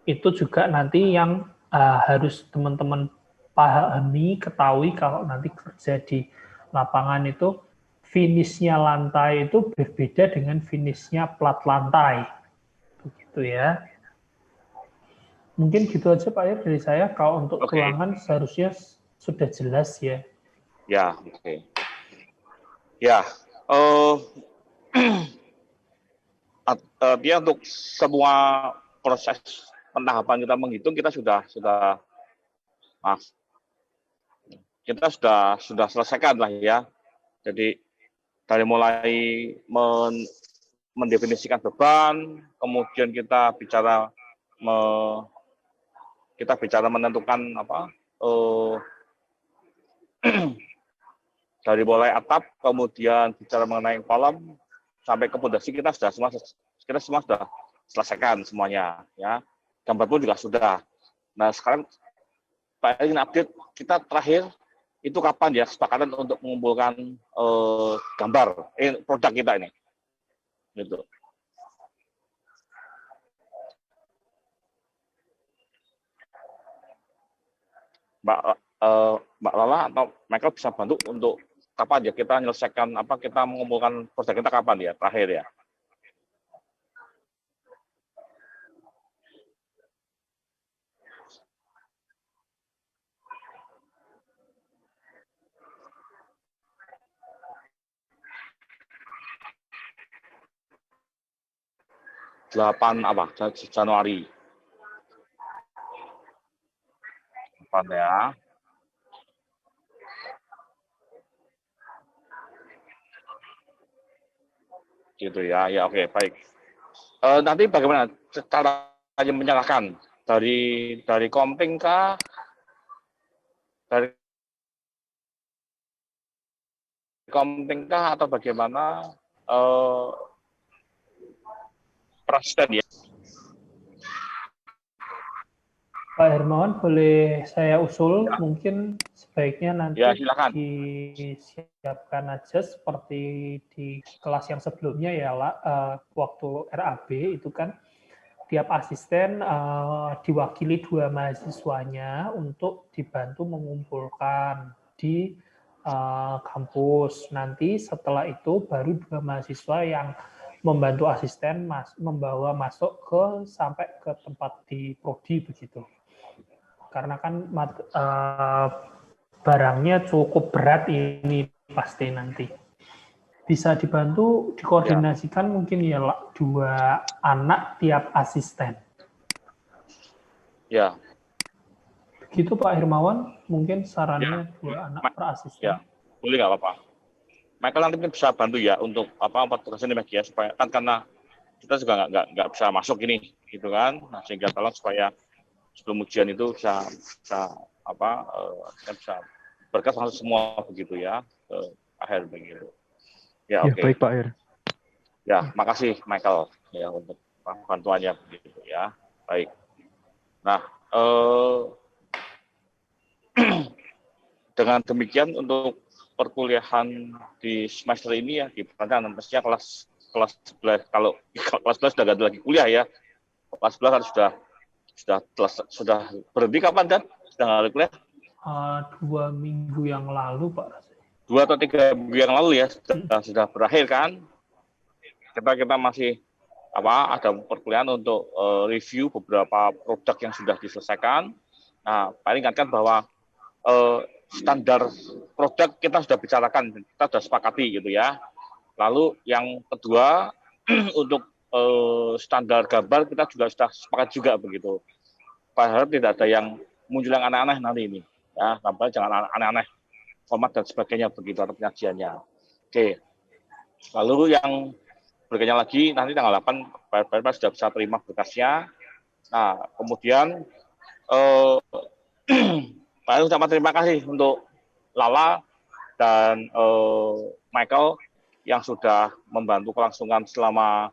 Itu juga nanti yang harus teman-teman pahami, ketahui kalau nanti kerja di lapangan itu finishnya lantai itu berbeda dengan finishnya plat lantai. Begitu ya. Mungkin gitu aja Pak ya dari saya. Kalau untuk tulangan seharusnya sudah jelas ya. Ya, oke. Ya, dia untuk semua proses pentahapan kita menghitung kita sudah selesaikan lah ya. Jadi dari mulai mendefinisikan beban, kemudian kita bicara menentukan dari mulai atap, kemudian bicara mengenai kolom sampai ke pondasi kita semua sudah selesaikan semuanya ya. Gambar pun juga sudah. Nah sekarang Pak ingin update kita terakhir itu kapan ya kesepakatan untuk mengumpulkan gambar produk kita ini, gitu. Mbak Lala atau Michael bisa bantu untuk kapan ya kita menyelesaikan kita mengumpulkan produk kita kapan ya terakhir ya? Januari. 8 ya. Gitu ya. Ya oke, baik. Nanti bagaimana caranya menyalahkan dari Komting kah? Dari Komting kah atau bagaimana presiden ya? Pak Hermawan, boleh saya usul, mungkin sebaiknya nanti Ya, silakan. disiapkan aja seperti di kelas yang sebelumnya ya, waktu RAB itu kan tiap asisten diwakili 2 mahasiswanya untuk dibantu mengumpulkan di kampus. Nanti setelah itu baru 2 mahasiswa yang membantu asisten membawa masuk sampai ke tempat di prodi begitu. Karena kan barangnya cukup berat ini pasti nanti. Bisa dibantu dikoordinasikan mungkin ya 2 anak tiap asisten. Ya. Begitu Pak Hermawan, mungkin sarannya 2 anak per asisten. Ya, boleh nggak apa-apa. Michael nanti mungkin bisa bantu ya untuk tugasnya di media supaya kan karena kita juga nggak bisa masuk ini gitu kan. Nah, sehingga tolong supaya sebelum ujian itu bisa bisa berkas langsung semua begitu ya ke akhir begitu. Ya, oke. Baik Pak Her. Ya, makasih Michael ya untuk bantuannya begitu ya. Baik. Nah, dengan demikian untuk perkuliahan di semester ini ya di perancangan mestinya kelas 11 kalau kelas 11 sudah nggak ada lagi kuliah ya. Kelas 11 harus sudah berhenti kapan dan sudah nggak ada kuliah? 2 minggu yang lalu Pak. 2 atau 3 minggu yang lalu ya sudah berakhir kan? Kita masih ada perkuliahan untuk review beberapa produk yang sudah diselesaikan. Nah, paling ingatkan bahwa standar produk kita sudah bicarakan, kita sudah sepakati gitu ya. Lalu yang kedua untuk standar gambar kita juga sudah sepakat juga begitu. Padahal tidak ada yang muncul yang aneh-aneh nanti ini. Ya, tambah jangan aneh-aneh format dan sebagainya begitu atau penyajiannya. Oke. Lalu yang berikutnya lagi nanti tanggal 8 Pak sudah bisa terima berkasnya. Nah, kemudian Pak ucapan terima kasih untuk Lala dan Michael yang sudah membantu kelangsungan selama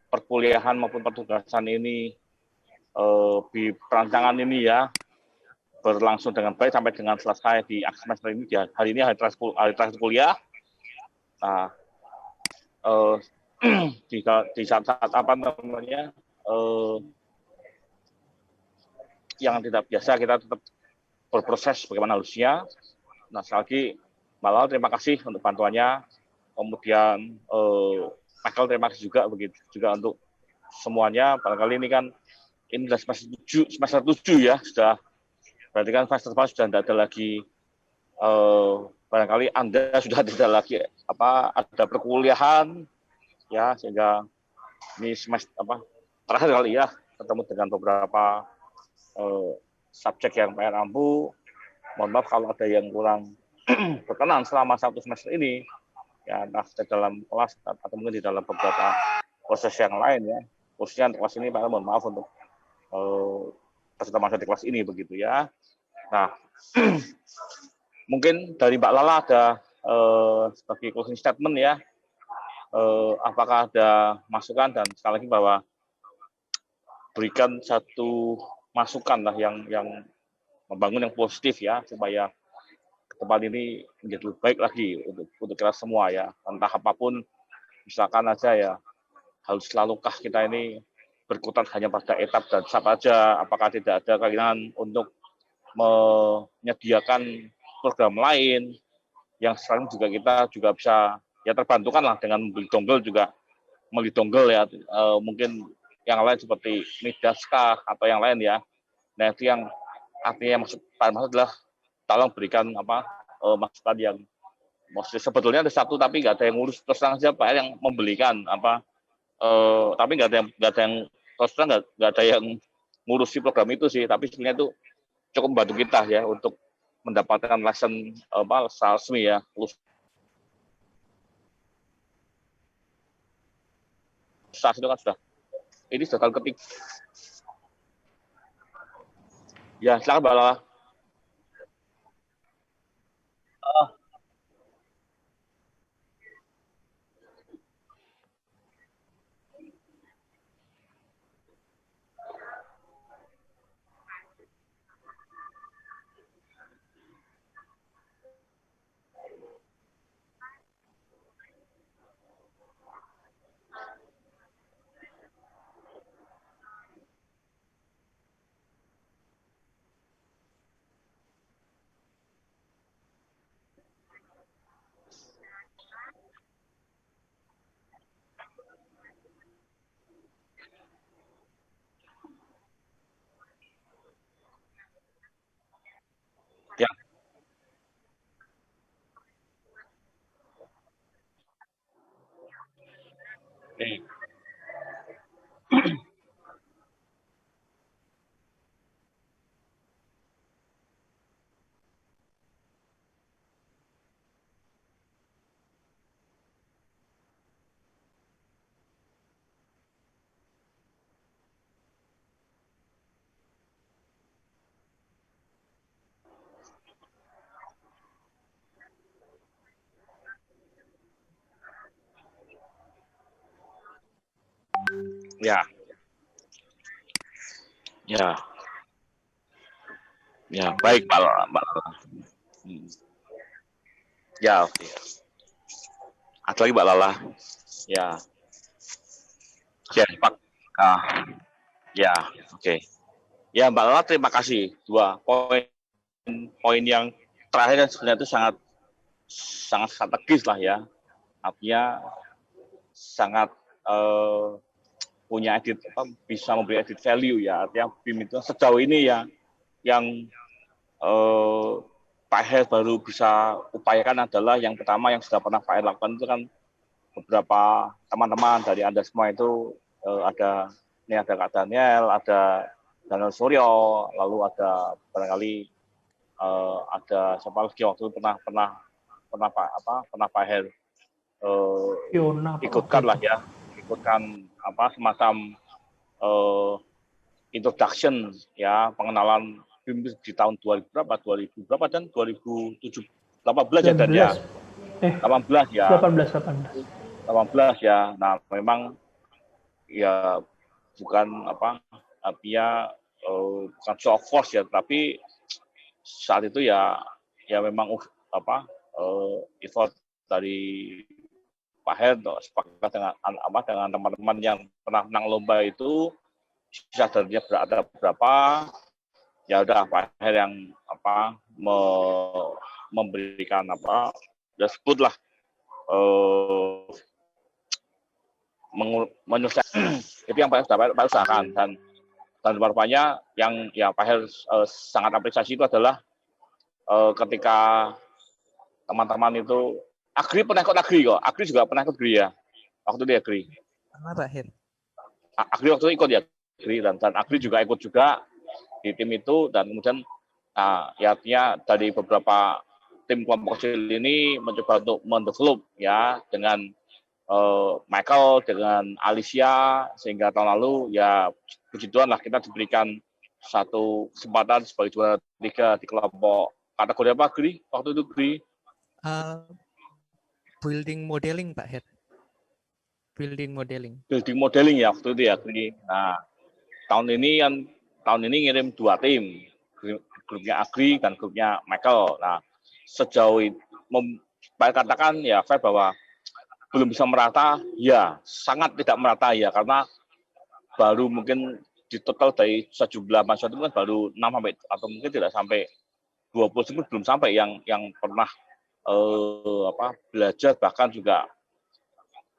perkuliahan maupun pertugasan ini di perancangan ini ya berlangsung dengan baik sampai dengan selesai di akhir semester ini. Hari ini hari terakhir kuliah. Nah, di saat-saat yang tidak biasa kita tetap berproses bagaimana harusnya. Nah, sekali lagi Mbak terima kasih untuk bantuannya. Kemudian Michael terima kasih juga begitu juga untuk semuanya. Barangkali ini kan ini sudah semester 7 ya, sudah berarti kan semester depan sudah tidak ada lagi barangkali Anda sudah tidak lagi ada perkuliahan ya, sehingga ini semester terakhir kali ya ketemu dengan beberapa subjek yang PR ampuh. Mohon maaf kalau ada yang kurang berkenan selama 1 semester ini ya, entah di dalam kelas atau mungkin di dalam beberapa proses yang lain ya. Khususnya untuk kelas ini Pak, mohon maaf untuk peserta masuk di kelas ini begitu ya. Nah, mungkin dari Mbak Lala ada sebagai closing statement ya. Apakah ada masukan, dan sekali lagi bahwa berikan satu masukan lah yang membangun yang positif ya, supaya ke depan ini menjadi lebih baik lagi untuk kita semua ya. Entah apapun, misalkan aja ya, harus selalukah kita ini berkutat hanya pada etap dan sap aja, apakah tidak ada keinginan untuk menyediakan program lain yang sekarang juga kita juga bisa ya terbantukan lah dengan membeli dongle ya, mungkin yang lain seperti Midaskah atau yang lain ya. Nah, itu yang artinya maksud adalah tolong berikan masukan yang sebetulnya ada satu tapi nggak ada yang ngurus, terus terang saja Pak yang membelikan tapi nggak ada yang terus terang nggak ada yang ngurusi program itu sih, tapi sebenarnya itu cukup membantu kita ya untuk mendapatkan lesson resmi ya. Saat itu kan ini sudah tahun ketiga. Ya, silakan Mbak Lala. Nih. Ya, ya, ya, baik Mbak. Ya, oke. Ada lagi Mbak Lala. Ya, ya, Pak. Ya, oke. Ya, Mbak Lala, terima kasih. Dua poin yang terakhir dan sebenarnya itu sangat strategis lah ya. Artinya sangat punya bisa memberi added value ya. Artinya BIM itu sejauh ini ya yang Pak Her baru bisa upayakan adalah yang pertama yang sudah pernah Pak Her lakukan itu kan beberapa teman-teman dari Anda semua itu ada Kak Daniel, ada Daniel Suryo, lalu ada barangkali ada siapa lagi waktu itu pernah Pak Her ikutkan lah ya, ikutkan semacam introduction ya, pengenalan BIM di tahun 2000 berapa dan 2018 ya dan ya 18 ya 18 ya. Nah memang ya bukan artinya bukan show of force ya, tapi saat itu ya memang effort dari Pak Her sepakat dengan teman-teman yang pernah menang lomba itu, sadarnya ada berapa, ya udah Pak Her yang memberikan sebut lah menyelesaikan itu yang Pak usahakan, dan rupanya yang Pak Her sangat apresiasi itu adalah ketika teman-teman itu Agri pernah ikut Agri kok. Agri juga pernah ikut Agri ya. Waktu itu Agri. Pernah Pak Her. Agri waktu itu ikut ya Agri, dan Agri juga ikut juga di tim itu, dan kemudian ya artinya dari beberapa tim kelompok kecil ini mencoba untuk mendevelop ya dengan Michael, dengan Alicia, sehingga tahun lalu ya puji Tuhan lah kita diberikan satu kesempatan sebagai juara 3 di kelompok kategori apa Agri waktu itu Agri? Building modeling Pak Her. Building modeling ya waktu itu ya Agri. Nah tahun ini ngirim 2 tim, grupnya Agri dan grupnya Michael. Nah sejauh saya katakan ya Feb bahwa belum bisa merata, ya sangat tidak merata ya, karena baru mungkin di total dari sejumlah mahasiswa itu kan baru 6 sampai atau mungkin tidak sampai 20 belum sampai yang pernah belajar, bahkan juga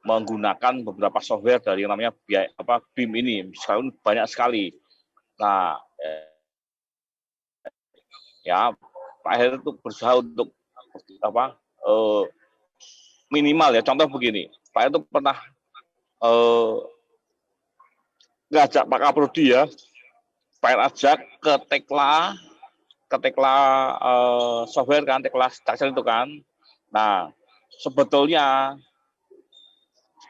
menggunakan beberapa software dari namanya BIM ini. Sekarang banyak sekali. Nah, ya Pak Her itu berusaha untuk minimal ya, contoh begini, Pak Her itu pernah ngajak Pak Kaprodi ya, Pak Her ajak ke Tekla software kan, Tekla Structure itu kan. Nah, sebetulnya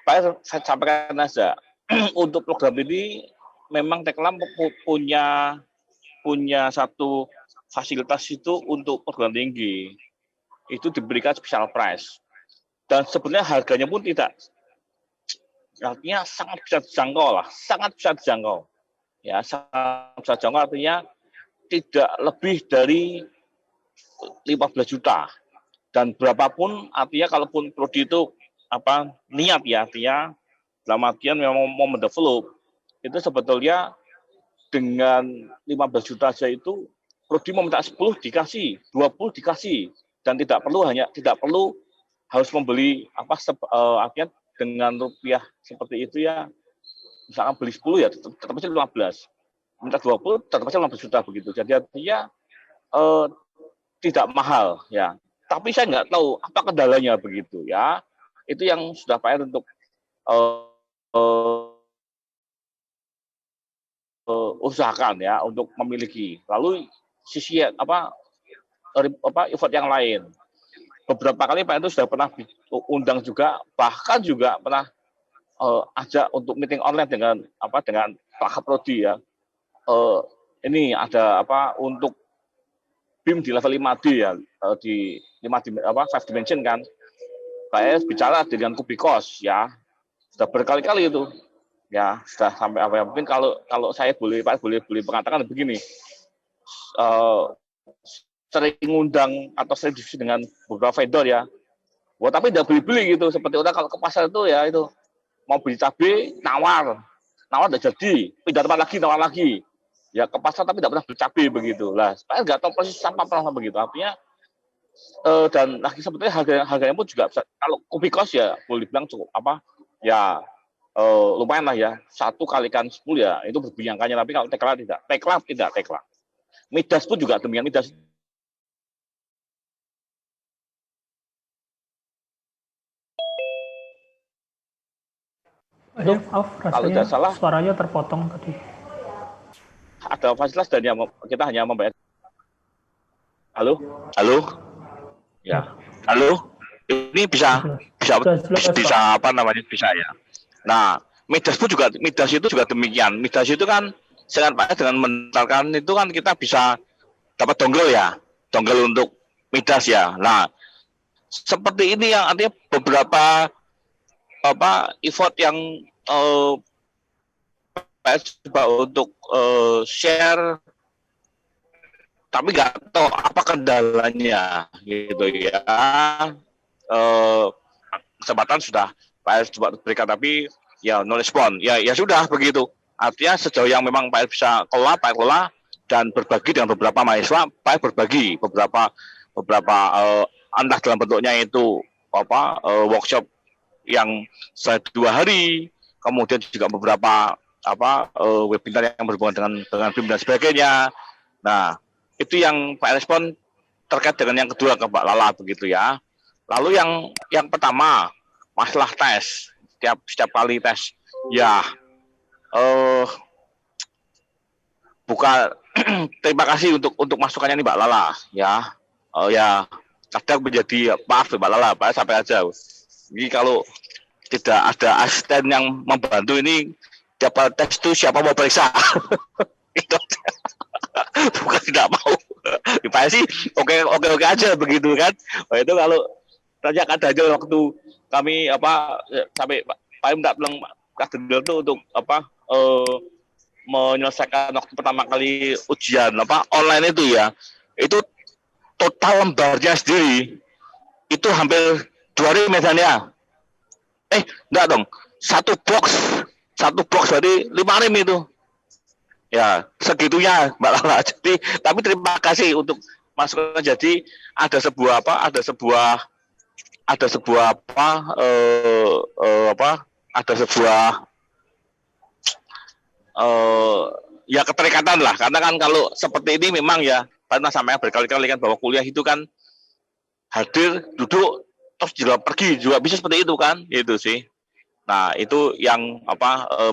saya sampaikan aja untuk program ini memang Tekla punya satu fasilitas itu untuk perguruan tinggi itu diberikan special price, dan sebenarnya harganya pun tidak, artinya sangat bisa dijangkau ya, sangat bisa dijangkau, artinya tidak lebih dari 15 juta, dan berapapun artinya kalaupun prodi itu niat ya, artinya dalam artian memang mau mendevelop itu sebetulnya dengan 15 juta saja itu prodi mau minta 10 dikasih, 20 dikasih, dan tidak perlu harus membeli artinya dengan rupiah seperti itu ya, misalkan beli 10 ya tetap aja 15, minta 20 tetap aja 15 juta begitu. Jadi artinya tidak mahal ya, tapi saya nggak tahu apa kendalanya begitu ya. Itu yang sudah Pak Er untuk usahakan ya untuk memiliki. Lalu sisi event yang lain. Beberapa kali Pak itu sudah pernah undang juga, bahkan juga pernah ajak untuk meeting online dengan Pak Kaprodi ya. Ini ada untuk BIM di level 5D ya, di 5 dimension kan. Pak bicara dengan Kubikos ya. Sudah berkali-kali itu. Ya, sudah sampai mungkin kalau saya boleh mengatakan begini. Sering ngundang atau sering diskusi dengan beberapa vendor ya. Wah, tapi tidak beli-beli gitu. Seperti orang kalau ke pasar itu ya itu mau beli cabai nawar tidak jadi, pindah tempat lagi nawar lagi. Ya ke pasar tapi tidak pernah beli cabai begitu. Lah, saya nggak tahu persis sama begitu. Artinya dan lagi sebetulnya harganya pun juga bisa, kalau Kubikos ya boleh dibilang cukup ya lumayan lah ya, 1 kalikan 10 ya itu berbunyi angkanya, tapi kalau Tekla tidak. Midas pun juga demikian. Midas maaf, rasanya salah, suaranya terpotong tadi. Ada fasilitas dan kita hanya membayar. Halo? Ya. Halo? Ini bisa bisa ya. Nah, Midas itu juga demikian. Midas itu kan dengan menentukan itu kan kita bisa dapat dongle untuk Midas ya. Nah, seperti ini yang artinya beberapa effort yang coba untuk share, tapi nggak tahu apa kendalanya gitu ya. Kesempatan sudah Pak coba berikan, tapi ya no respon. Ya sudah begitu. Artinya sejauh yang memang Pak bisa kelola dan berbagi dengan beberapa mahasiswa, Pak berbagi beberapa entah dalam bentuknya itu workshop yang 2 hari, kemudian juga beberapa webinar yang berhubungan dengan BIM dan sebagainya. Nah, itu yang Pak respon terkait dengan yang kedua ke Pak Lala begitu ya. Lalu yang pertama masalah tes, setiap kali tes ya terima kasih untuk masukannya nih Mbak Lala ya. Ya kadang menjadi maaf Mbak Lala, Pak sampai aja. Ini kalau tidak ada asisten yang membantu ini dapat tes itu siapa mau periksa? Itu bukan tidak mau. Pak sih oke aja begitu kan. Itu kalau tanya aja waktu kami sampai Pak tidak bilang kader itu untuk menyelesaikan waktu pertama kali ujian online itu ya, itu total lembarnya sendiri itu hampir 2 hari medannya. Enggak dong, satu box berarti 5 rim itu. Ya, segitunya Mbak Lala. Jadi, tapi terima kasih untuk masukan. Jadi ada sebuah ya keterikatan lah, karena kan kalau seperti ini memang ya pernah sampai berkali-kali kan bahwa kuliah itu kan hadir, duduk, terus juga pergi juga bisa seperti itu kan, itu sih. Nah itu yang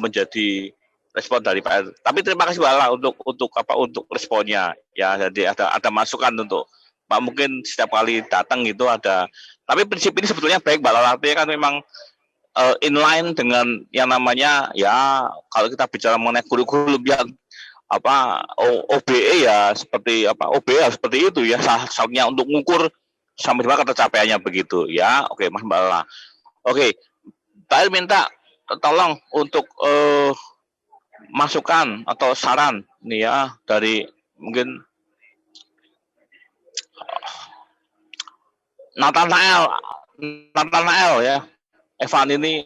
menjadi respon dari Pak. Tapi terima kasih Mbak Lala untuk responnya ya. Jadi ada masukan untuk Pak, mungkin setiap kali datang itu ada. Tapi prinsip ini sebetulnya baik Mbak Lala, artinya kan memang inline dengan yang namanya ya, kalau kita bicara mengenai kurikulum yang OBE ya seperti OBE ya seperti itu ya, satunya untuk mengukur sampai di mana tercapaiannya begitu ya. Oke Mas Mbak Lala. Oke, Pak minta tolong untuk masukan atau saran nih ya dari mungkin Nathanael ya. Evan ini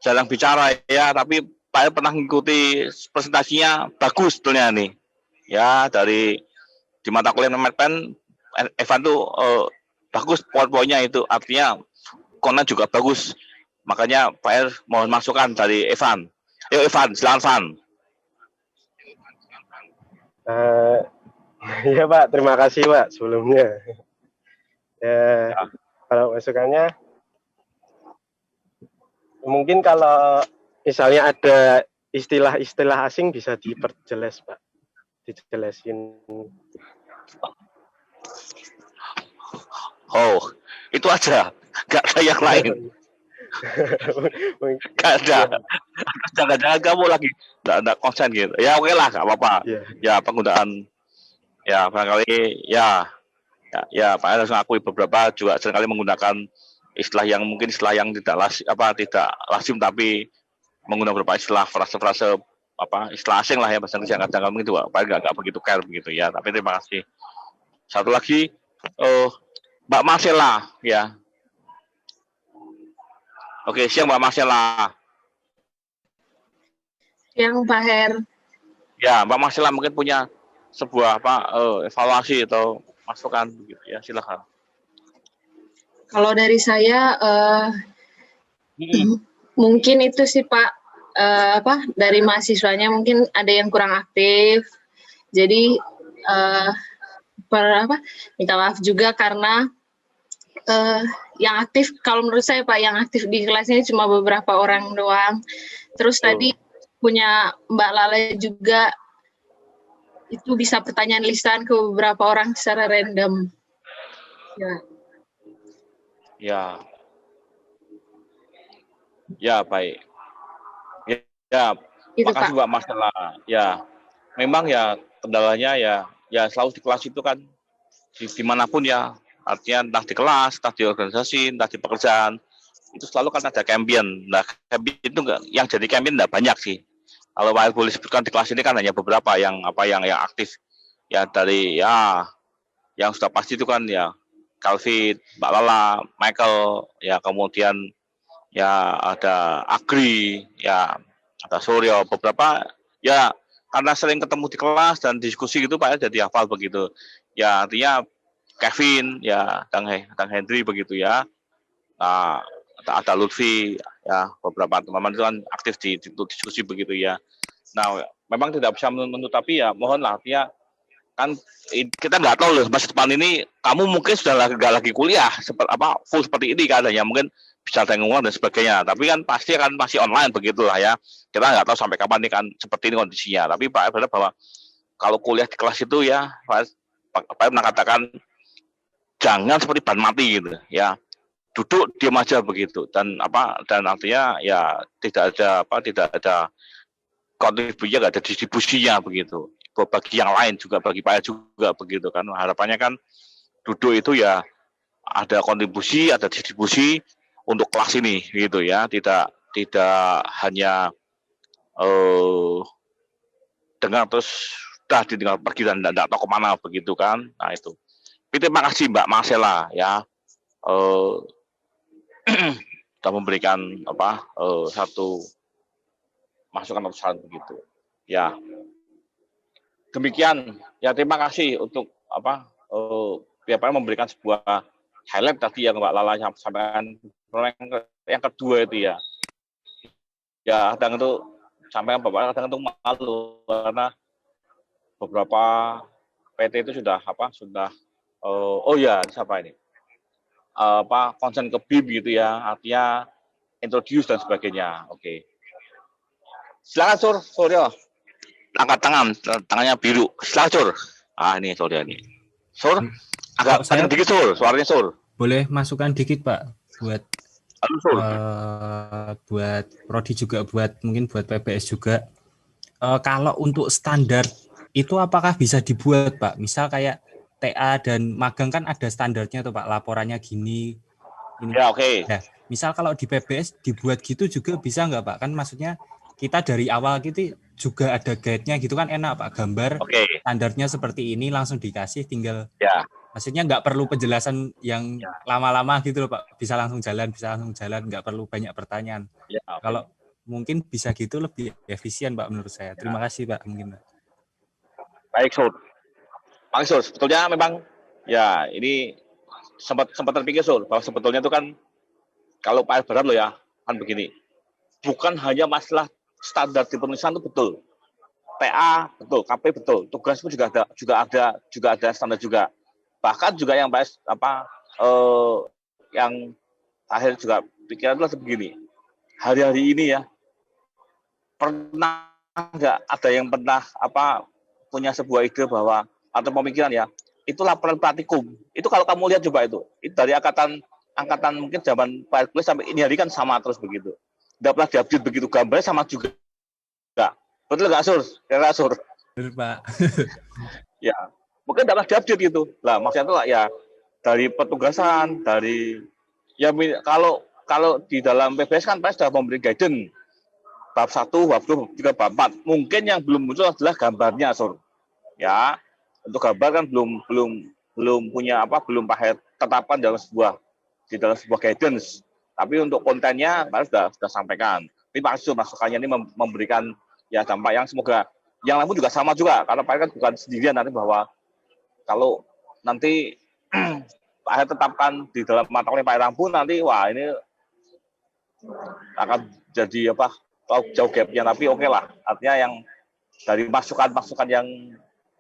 jarang bicara ya, tapi Pak pernah mengikuti presentasinya, bagus sebetulnya nih ya, dari di mata kuliah Medpen. Evan tuh bagus poin-poinnya itu, artinya konten juga bagus, makanya Pak mohon masukan dari Evan. Yuk Evan, silakan Evan. Iya Pak, terima kasih Pak sebelumnya. Kalau masukannya, mungkin kalau misalnya ada istilah-istilah asing bisa diperjelas, Pak. Dijelasin. Oh, itu aja. Nggak ada yang lain. Nggak ada. Jangan-jangan kamu lagi nggak konsen gitu. Ya oke lah, nggak apa-apa. Ya penggunaan, ya barangkali ya Pak harus ngakui beberapa juga seringkali menggunakan istilah yang mungkin tidak lazim, tapi menggunakan beberapa istilah frase-frase istilah asing lah ya, bahasa Inggris yang kadang-kadang mungkin itu Pak nggak begitu care begitu ya. Tapi terima kasih. Satu lagi Mbak Marcella ya. Oke, siang Mbak Marcella. Yang Pak Her. Ya, Mbak Marcella mungkin punya sebuah evaluasi atau masukan begitu ya, silakan. Kalau dari saya mungkin itu sih Pak, dari mahasiswanya mungkin ada yang kurang aktif. Jadi minta maaf juga karena yang aktif, kalau menurut saya Pak, yang aktif di kelas ini cuma beberapa orang doang. Terus tadi punya Mbak Lala juga, itu bisa pertanyaan lisan ke beberapa orang secara random. Ya, baik. Ya, makasih Mbak Marcella. Ya, memang ya kendalanya ya selalu di kelas itu kan, dimanapun ya, artinya entah di kelas, entah di organisasi, entah di pekerjaan, itu selalu kan ada champion. Nah, champion itu yang jadi champion nggak banyak sih. Kalau Pak boleh sebutkan di kelas ini kan hanya beberapa yang aktif. Ya dari yang sudah pasti itu kan ya Calvin, Mbak Lala, Michael, ya kemudian ya ada Agri, ya ada Suryo, beberapa ya karena sering ketemu di kelas dan diskusi gitu Pak jadi hafal begitu. Ya artinya Kevin, ya Kang Hendri begitu ya. Nah, ada Lutfi, ya beberapa teman-teman itu kan aktif di diskusi begitu ya. Nah, memang tidak bisa menuntut, tapi ya mohonlah artinya kan kita nggak tahu loh masa depan ini kamu mungkin sudah nggak lagi kuliah full seperti ini keadaannya, mungkin bisa tanggungan dan sebagainya, tapi kan pasti akan masih online begitulah ya, kita nggak tahu sampai kapan ini kan seperti ini kondisinya. Tapi Pak berharap bahwa kalau kuliah di kelas itu ya Pak pernah katakan jangan seperti ban mati gitu ya, duduk diam aja begitu, dan artinya ya tidak ada kontribusinya, nggak ada distribusinya begitu bagi yang lain juga, bagi Pak juga begitu kan. Harapannya kan duduk itu ya ada kontribusi, ada distribusi untuk kelas ini gitu ya, tidak hanya dengar terus dah ditinggal pergi dan tidak tahu kemana begitu kan. Nah itu. Terima kasih Mbak Marcella ya, sudah memberikan satu masukan atau saran begitu ya. Demikian ya, terima kasih untuk memberikan sebuah highlight tadi yang Mbak Lala sampaikan. Yang kedua itu ya kadang itu sampaikan Bapak, kadang itu malu karena beberapa PT itu sudah siapa ini konsen ke BIM gitu ya, artinya introduce dan sebagainya. Oke. Silakan Suryo. Angkat tangannya biru. Silakan Sur. Ini Suryo ini. Sur, agak kencang dikit Sur, suaranya Sur. Boleh masukan dikit Pak buat prodi juga, mungkin buat PBS juga. Kalau untuk standar itu apakah bisa dibuat Pak? Misal kayak TA dan magang kan ada standarnya tuh Pak, laporannya gini. Ya oke. Nah, misal kalau di PBS dibuat gitu juga bisa nggak Pak? Kan maksudnya kita dari awal gitu juga ada guide-nya gitu kan, enak Pak, gambar standarnya seperti ini langsung dikasih, tinggal maksudnya nggak perlu penjelasan yang lama-lama gitu loh Pak, bisa langsung jalan, nggak perlu banyak pertanyaan. Kalau mungkin bisa gitu lebih efisien Pak menurut saya. Terima kasih Pak mungkin. Baik Sur. Sebetulnya memang ya ini sempat terpikir Sur bahwa sebetulnya itu kan kalau Pak berat loh ya, kan begini, bukan hanya masalah standar di penulisan itu betul, TA betul, KP betul, tugas pun juga ada standar juga. Bahkan juga yang yang akhir juga pikiran adalah begini, hari-hari ini ya pernah nggak ada yang pernah punya sebuah ide bahwa atau pemikiran ya, itu laporan praktikum. Itu kalau kamu lihat coba itu dari angkatan mungkin zaman Pak Hercules sampai ini hari kan sama terus begitu. Tidak pernah diupdate begitu, gambarnya sama juga. Betul nggak, Sur? Ya, Sur. Betul, Pak. Ya, mungkin tidak pernah diupdate gitu. Lah, maksudnya itu ya dari petugasan, dari ya kalau di dalam PBS kan PBS sudah memberi guidance bab 1, bab 2, bab 3, bab 4. Mungkin yang belum muncul adalah gambarnya, Sur. Ya, untuk gambar kan belum punya belum Pak tetapkan dalam sebuah guidance. Tapi untuk kontennya Pak sudah sampaikan. Terima kasih masukannya ini memberikan ya dampak yang semoga yang lain pun juga sama juga, karena Pak kan bukan sendirian nanti bahwa kalau nanti Pak tetapkan di dalam mata kuliah Pak Rambu nanti wah ini akan jadi jauh gapnya, tapi oke lah, artinya yang dari masukan yang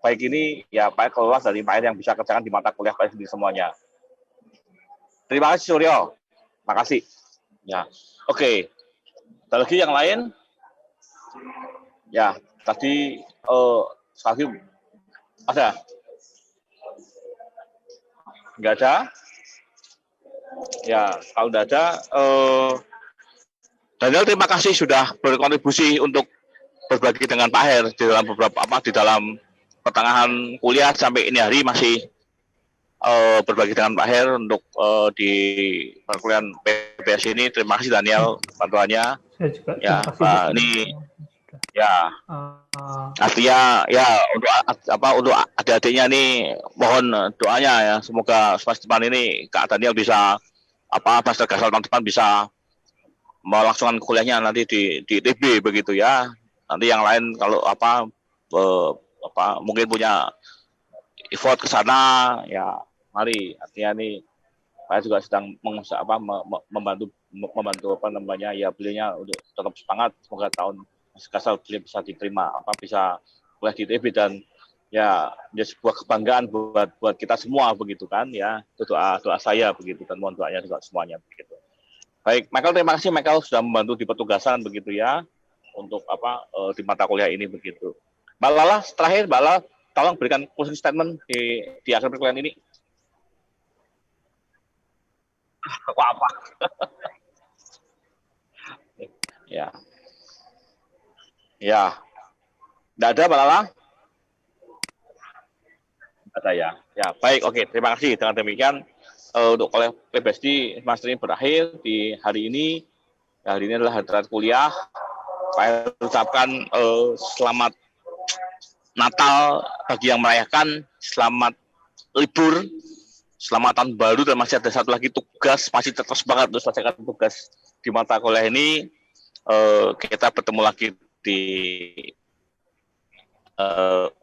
baik ini ya Pak keluar dari Pak yang bisa kerjakan di mata kuliah Pak sendiri semuanya. Terima kasih Suryo, makasih. Ya, oke. Ada lagi yang lain? Ya, tadi sekali ada? Nggak ada? Ya, kalau nggak ada, Daniel terima kasih sudah berkontribusi untuk berbagi dengan Pak Her di dalam di dalam pertengahan kuliah sampai ini hari masih berbagi dengan Pak Her untuk di perkuliahan PBS ini. Terima kasih Daniel bantuannya. Saya juga ya Pak, ini ya artinya ya untuk adik-adiknya nih mohon doanya ya, semoga semester depan ini Kak Daniel bisa semester gasal tahun depan bisa melangsungkan kuliahnya nanti di ITB begitu ya. Nanti yang lain kalau mungkin punya effort ke sana ya mari, artinya nih saya juga sedang membantu ya beliaunya untuk tetap semangat, semoga tahun gasal beliau bisa diterima bisa kuliah di ITB dan ya menjadi sebuah kebanggaan buat kita semua begitu kan ya. Itu doa saya begitu dan mohon doanya juga semuanya begitu. Baik, Michael, terima kasih Michael sudah membantu di petugasan begitu ya untuk di mata kuliah ini begitu. Mbak Lala, terakhir Mbak Lala tolong berikan closing statement di akhir perkuliahan ini. Apa? Ya. Ya. Tidak ada Mbak Lala? Tidak ada ya. Ya, baik, oke. Terima kasih. Dengan demikian untuk kuliah PBS di semester ini berakhir di hari ini. Hari ini adalah hari terakhir kuliah. Saya ucapkan selamat Natal bagi yang merayakan, selamat libur, selamat tahun baru, dan masih ada satu lagi tugas, masih tetap semangat untuk selesaikan tugas di mata kuliah ini. Kita bertemu lagi di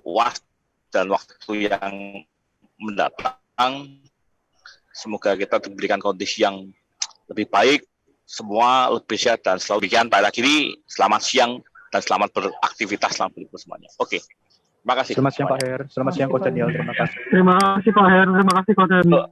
UAS dan waktu yang mendatang. Semoga kita diberikan kondisi yang lebih baik, semua lebih sehat dan selalu demikian. Pada akhiri, selamat siang dan selamat beraktivitas, selamat berlibur semuanya. Oke, terima kasih. Selamat siang Pak Her, selamat siang Coach Daniel, terima kasih. Terima kasih Pak Her, terima kasih Coach Daniel.